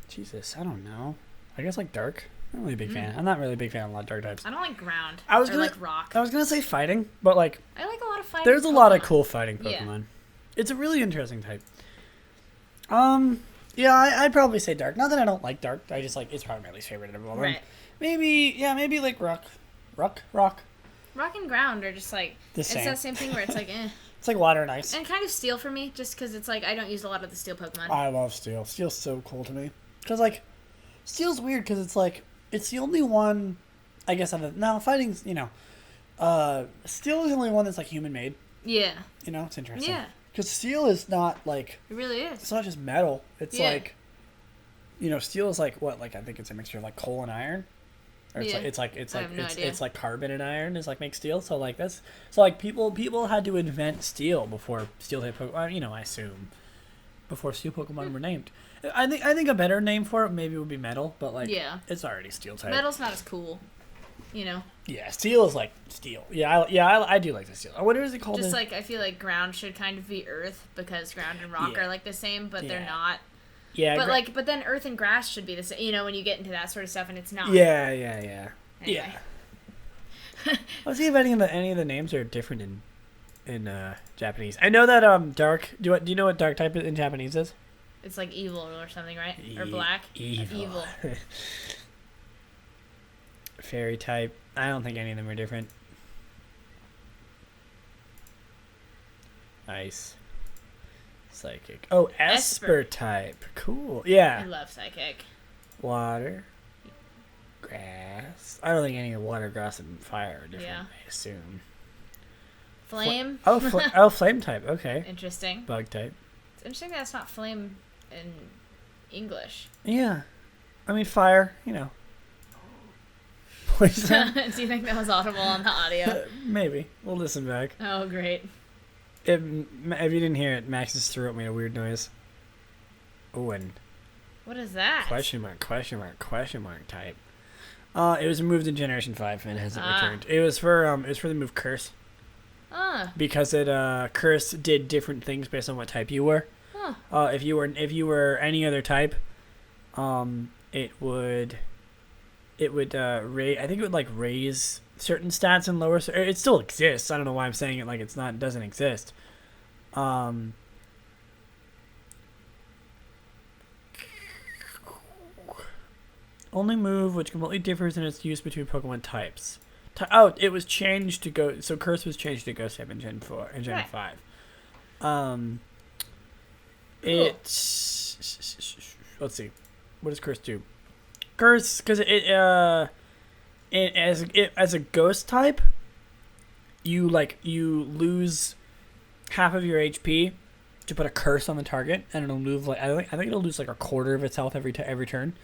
Jesus, I don't know. I guess like dark. I'm not really a big fan. I'm not really a big fan of a lot of dark types. I don't like ground. Like rock. I was gonna say fighting, but like I like a lot of fighting. There's a lot of cool fighting Pokemon. Yeah. It's a really interesting type. Yeah, I'd probably say dark. Not that I don't like dark. I just like it's probably my least favorite of all of them. Right. Maybe like rock. Rock and ground are just like it's that same thing where it's like It's like water and ice. And kind of steel for me, just because it's like I don't use a lot of the steel Pokemon. I love steel. Steel's so cool to me. Because like, steel's weird because it's like it's the only one. I guess fighting's steel is the only one that's like human made. Yeah. It's interesting. Yeah. Because steel is not like... It really is. It's not just metal. It's like... steel is like what? Like I think it's a mixture of like coal and iron. Or it's like carbon and iron is like make steel. So like that's... So like people had to invent steel before steel type Pokemon... I assume. Before steel Pokemon were named. I think a better name for it maybe would be metal. But like... Yeah. It's already steel type. Metal's not as cool. Yeah, steel is like steel. I do like the steel. What is it called? Just like I feel like ground should kind of be earth because ground and rock are like the same, but they're not. Yeah. But then earth and grass should be the same. When you get into that sort of stuff, and it's not. Yeah. Anyway. Yeah. Let's see if any of the names are different in Japanese. I know that dark. Do you know what dark type in Japanese is? It's like evil or something, right? Or black. Evil. Fairy type. I don't think any of them are different. Ice. Psychic. Oh, Esper type. Cool. Yeah. I love Psychic. Water. Grass. I don't think any of water, grass, and fire are different, I assume. Flame. Flame type. Okay. Interesting. Bug type. It's interesting that it's not flame in English. Yeah. I mean, fire, Do you think that was audible on the audio? Maybe. We'll listen back. Oh, great. If you didn't hear it, Max's throat made a weird noise. Oh, and What is that? question mark type. It was removed in Generation 5 and hasn't returned. It was for the move Curse. Because it Curse did different things based on what type you were. If you were any other type, it would raise. I think it would like raise certain stats and lower. It still exists. I don't know why I'm saying it like it doesn't exist. Only move which completely differs in its use between Pokemon types. It was changed to go. So Curse was changed to Ghost type in Gen 4 and Gen 5. Cool. Let's see. What does Curse do? Curse, because as a Ghost type, you lose half of your HP to put a curse on the target, and it'll move I think it'll lose like a quarter of its health every turn.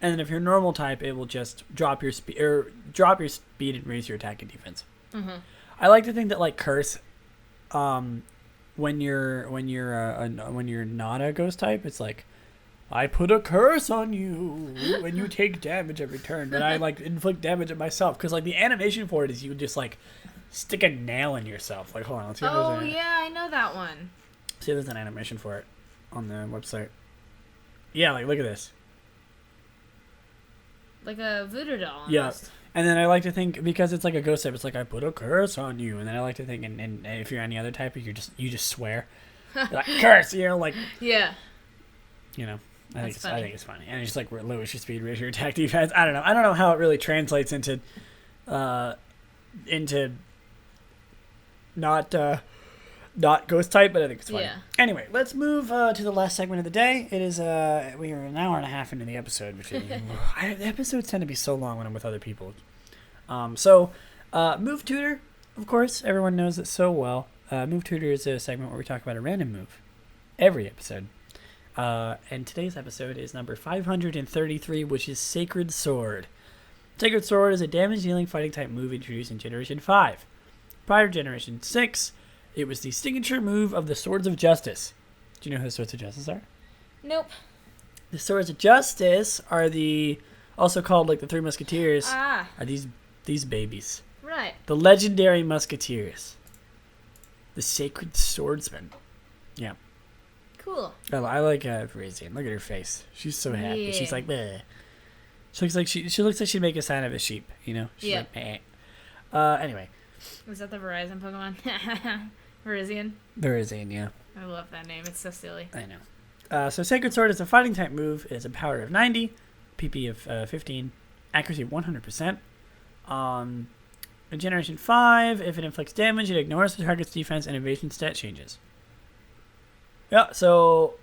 And then if you're normal type, it will just drop your speed and raise your attack and defense. Mm-hmm. I like to think that like Curse, when you're not a Ghost type, it's like, I put a curse on you when you take damage every turn, but I like inflict damage at myself because like the animation for it is you just like stick a nail in yourself. Like hold on, let's see if there's I know that one. See if there's an animation for it on the website. Yeah, like look at this. Like a voodoo doll. Almost. Yeah, and then I like to think because it's like a ghost type, it's like I put a curse on you, and then I like to think, and if you're any other type, you just swear, like curse, like yeah, I think it's funny, and it's like lowers your speed, raise your attack defense. I don't know how it really translates into not ghost type, but I think it's funny. Yeah. Anyway, let's move to the last segment of the day. It is we are an hour and a half into the episode, which is, the episodes tend to be so long when I'm with other people. Move Tutor, of course, everyone knows it so well. Move Tutor is a segment where we talk about a random move every episode. And today's episode is number 533, which is Sacred Sword. Sacred Sword is a damage-dealing fighting type move introduced in Generation 5. Prior to Generation 6, it was the signature move of the Swords of Justice. Do you know who the Swords of Justice are? Nope. The Swords of Justice are also called like the Three Musketeers. Are these babies. Right. The legendary Musketeers. The Sacred Swordsman. Yeah. Cool. I like Lillieceon. Look at her face. She's so happy. Yeah. She's like, bleh. She looks like she'd make a sign of a sheep, She's like, meh. Anyway. Was that the Verizon Pokemon? Virizion? Virizion, yeah. I love that name. It's so silly. I know. So Sacred Sword is a fighting type move. It has a power of 90, PP of 15, accuracy of 100%. In Generation 5, if it inflicts damage, it ignores the target's defense and evasion stat changes. Yeah, so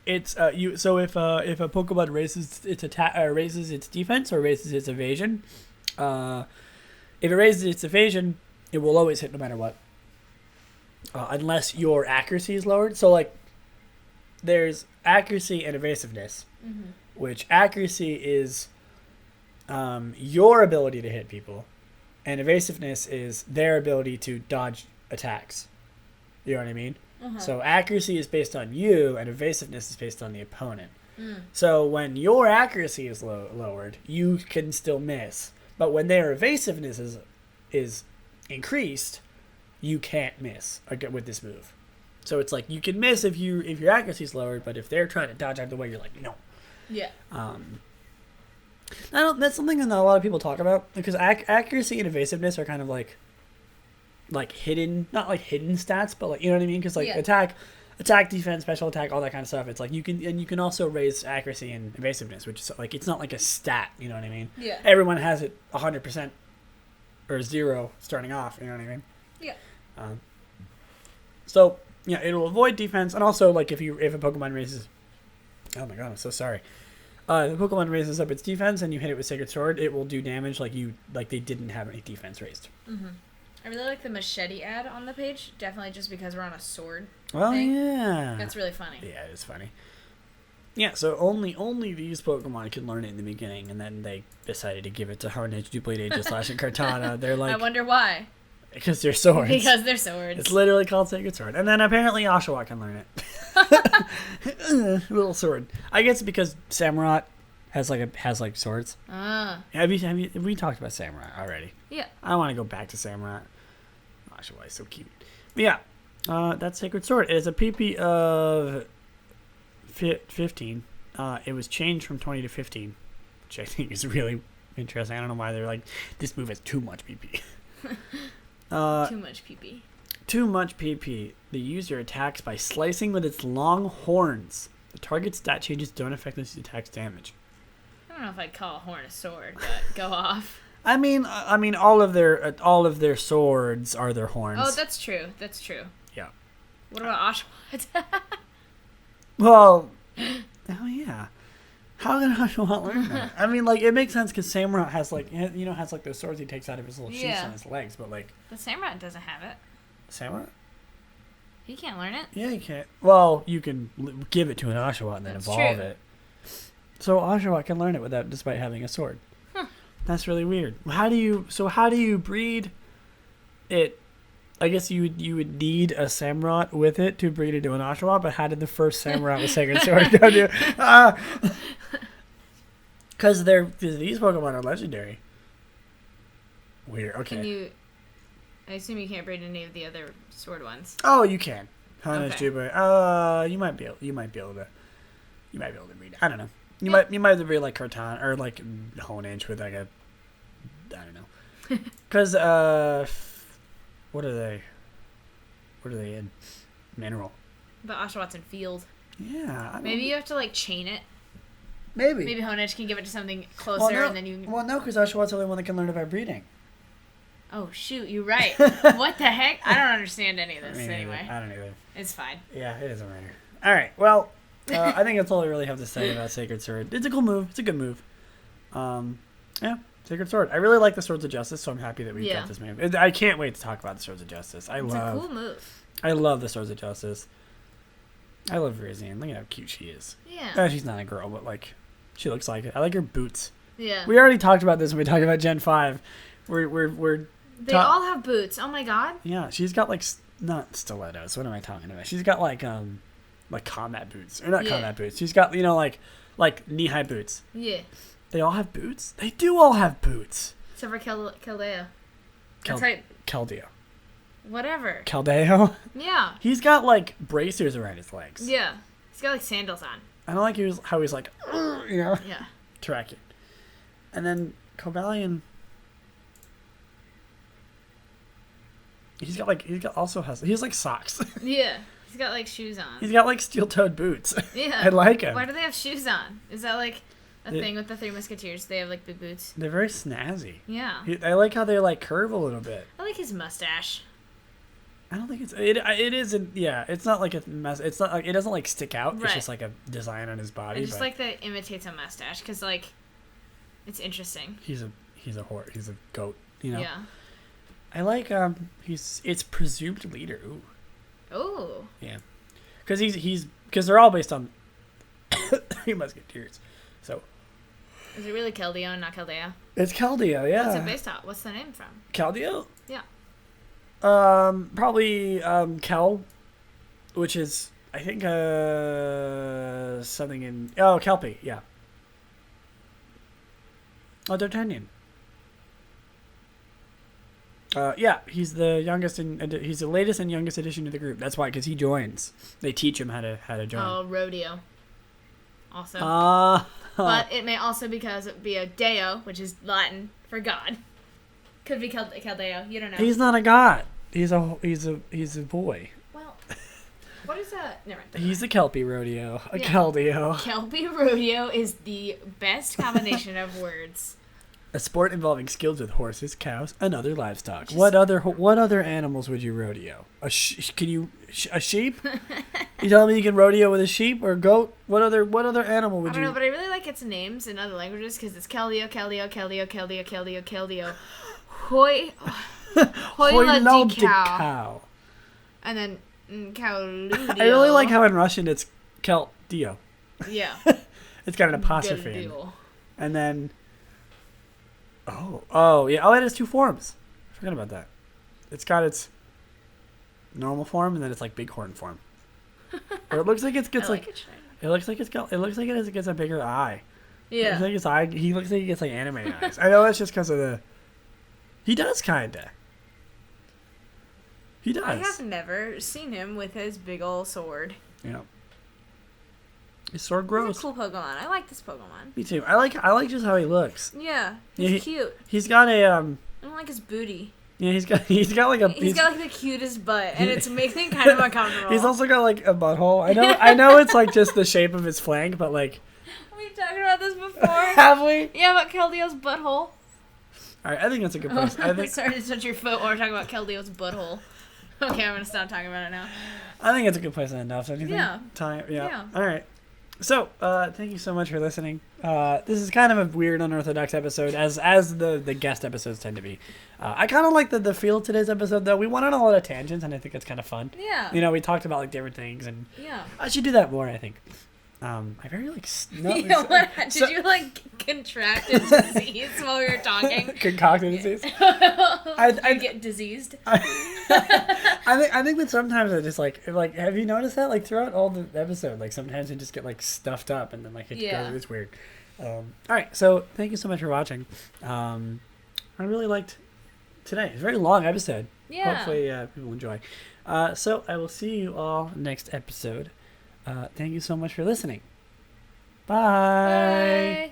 it's So if a Pokemon raises its raises its defense or raises its evasion, if it raises its evasion, it will always hit no matter what, unless your accuracy is lowered. So like, there's accuracy and evasiveness, which accuracy is your ability to hit people, and evasiveness is their ability to dodge attacks. You know what I mean? So accuracy is based on you, and evasiveness is based on the opponent. So when your accuracy is lowered, you can still miss. But when their evasiveness is increased, you can't miss with this move. So it's like you can miss if your accuracy is lowered, but if they're trying to dodge out of the way, you're like, no. Yeah. That's something that a lot of people talk about, because accuracy and evasiveness are kind of like hidden, not like hidden stats, but like, you know what I mean? Because like attack, defense, special attack, all that kind of stuff. It's like you can also raise accuracy and evasiveness, which is like, it's not like a stat. You know what I mean? Yeah. Everyone has it 100% or 0 starting off. You know what I mean? Yeah. So yeah, it'll avoid defense, and also like if a Pokemon raises, oh my god, I'm so sorry. If a Pokemon raises up its defense and you hit it with Sacred Sword, it will do damage like they didn't have any defense raised. I really like the machete ad on the page, definitely just because we're on a sword. Well, thing. Yeah. That's really funny. Yeah, it is funny. Yeah, so only these Pokemon can learn it in the beginning, and then they decided to give it to Hardened, Duplicate Aegis, Slash, and Kartana. They're like, I wonder why. Because they're swords. Because they're swords. It's literally called Sacred Sword. And then apparently Oshawott can learn it. little sword. I guess because Samurott has swords. Have we talked about Samurott already? Yeah. I want to go back to Samurott. Gosh, why so cute. But yeah, that's Sacred Sword. It is a PP of 15. It was changed from 20 to 15, which I think is really interesting. I don't know why they're like, this move has too much PP. Too much PP. Too much PP. The user attacks by slicing with its long horns. The target's stat changes don't affect this attack's damage. I don't know if I'd call a horn a sword, but go off. I mean, all of their swords are their horns. Oh, that's true. That's true. Yeah. What about Oshawott? Well, oh yeah. How can Oshawott learn that? I mean, like, it makes sense because Samurott has those swords he takes out of his little sheaths on his legs, but like. But Samurott doesn't have it. Samurott? He can't learn it. Yeah, he can't. Well, you can give it to an Oshawott and then evolve it. So Oshawott can learn it despite having a sword. Huh. That's really weird. How do you breed it? I guess you would need a Samurott with it to breed into an Oshawott, but how did the first Samurott with Sacred Sword go to? Because these Pokemon are legendary. Weird. Okay. I assume you can't breed any of the other sword ones. Oh, you can. Honest, okay. Jupiter. You might be able to breed it. I don't know. You might have to breed like Carton or like Honedge with like a, I don't know. Because what are they in? Mineral. But Oshawott's in field. Yeah. Maybe you have to like chain it. Maybe Honedge can give it to something closer, and then you. Well, no, because Oshawott's the only one that can learn it by breeding. Oh shoot, you're right. What the heck? I don't understand any of this anyway. I don't either. It's fine. Yeah, it doesn't matter. All right. Well, I think that's all I really have to say about Sacred Sword. It's a cool move. It's a good move. Yeah, Sacred Sword. I really like the Swords of Justice, so I'm happy that we got this move. I can't wait to talk about the Swords of Justice. It's a cool move. I love the Swords of Justice. I love Lillieceon. Look at how cute she is. Yeah. She's not a girl, but like, she looks like it. I like her boots. Yeah. We already talked about this when we talked about Gen 5. They all have boots. Oh my god. Yeah, she's got like not stilettos. What am I talking about? She's got like combat boots or not combat boots. She's got like knee-high boots. Yeah. They all have boots. They do all have boots. Except for Keldeo. That's right. Keldeo. Whatever. Keldeo. Yeah. He's got like bracers around his legs. Yeah. He's got like sandals on. I don't like how he's like, Yeah. Tracking. And then Cobalion. He has like socks. Yeah. He's got like shoes on. He's got like steel-toed boots. Yeah. I like him. Why do they have shoes on? Is that like a thing with the Three Musketeers? They have like big boots. They're very snazzy. Yeah. I like how they like curve a little bit. I like his mustache. I don't think it isn't. Yeah, it's not like a mess. It's not like it doesn't like stick out. Right. It's just like a design on his body. I just like that it imitates a mustache because like it's interesting. He's a horse. He's a goat. You know. Yeah. I like it's presumed leader. Ooh. Oh. Yeah. Because they're all based on Three Musketeers. So. Is it really Keldeo and not Keldeo? It's Keldeo, yeah. What's it based on? What's the name from? Keldeo? Yeah. Probably Kel, which is I think something in Kelpie, yeah. Oh, D'Artagnan. Yeah, he's the youngest and he's the latest and youngest addition to the group. That's why, because he joins. They teach him how to join. Oh, rodeo. Also. But it may also be a deo, which is Latin for God. Could be Keldeo. You don't know. He's not a god. He's a boy. Well, what is that? Never mind. He's a Kelpie rodeo. A Keldeo. Kelpie rodeo is the best combination of words. A sport involving skills with horses, cows, and other livestock. What other animals would you rodeo? A sheep? You telling me you can rodeo with a sheep or a goat? What other animal would you? I don't know, but I really like its names in other languages because it's Keldeo, Hoi la di cow. And then Cowludio. I really like how in Russian it's Keldeo. Yeah. It's got an apostrophe. And then Oh, yeah. Oh, it has two forms. I forgot about that. It's got its normal form, and then it's like bighorn form. Or it looks like it It looks like it gets a bigger eye. Yeah. It looks like his eye. He looks like he gets like anime eyes. I know that's just because of the. He does kinda. He does. I have never seen him with his big ol' sword. Yeah. His sword grows. He's a cool Pokemon. I like this Pokemon. Me too. I like just how he looks. Yeah, he's cute. He's got a I don't like his booty. Yeah, he's got like a. He's got like the cutest butt, and it's making kind of uncomfortable. He's also got like a butthole. I know it's like just the shape of his flank, but like. We talked about this before. Have we? Yeah, about Keldeo's butthole. All right, I think that's a good place. I think. Sorry to touch your foot while we're talking about Keldeo's butthole. Okay, I'm gonna stop talking about it now. I think it's a good place to end off. So anything? Yeah. Time. Yeah. All right. So, thank you so much for listening. This is kind of a weird, unorthodox episode, as the guest episodes tend to be. I kind of like the feel of today's episode, though. We went on a lot of tangents, and I think it's kind of fun. Yeah. You know, we talked about like different things, and yeah, I should do that more. I think. I very like. Did you like contract a disease while we were talking? Concocted disease. I get diseased. I think that sometimes I just like have you noticed that like throughout all the episode like sometimes I just get like stuffed up and then like it goes, it's weird. All right, so thank you so much for watching. I really liked today. It's a very long episode. Yeah. Hopefully people enjoy. So I will see you all next episode. Thank you so much for listening. Bye. Bye.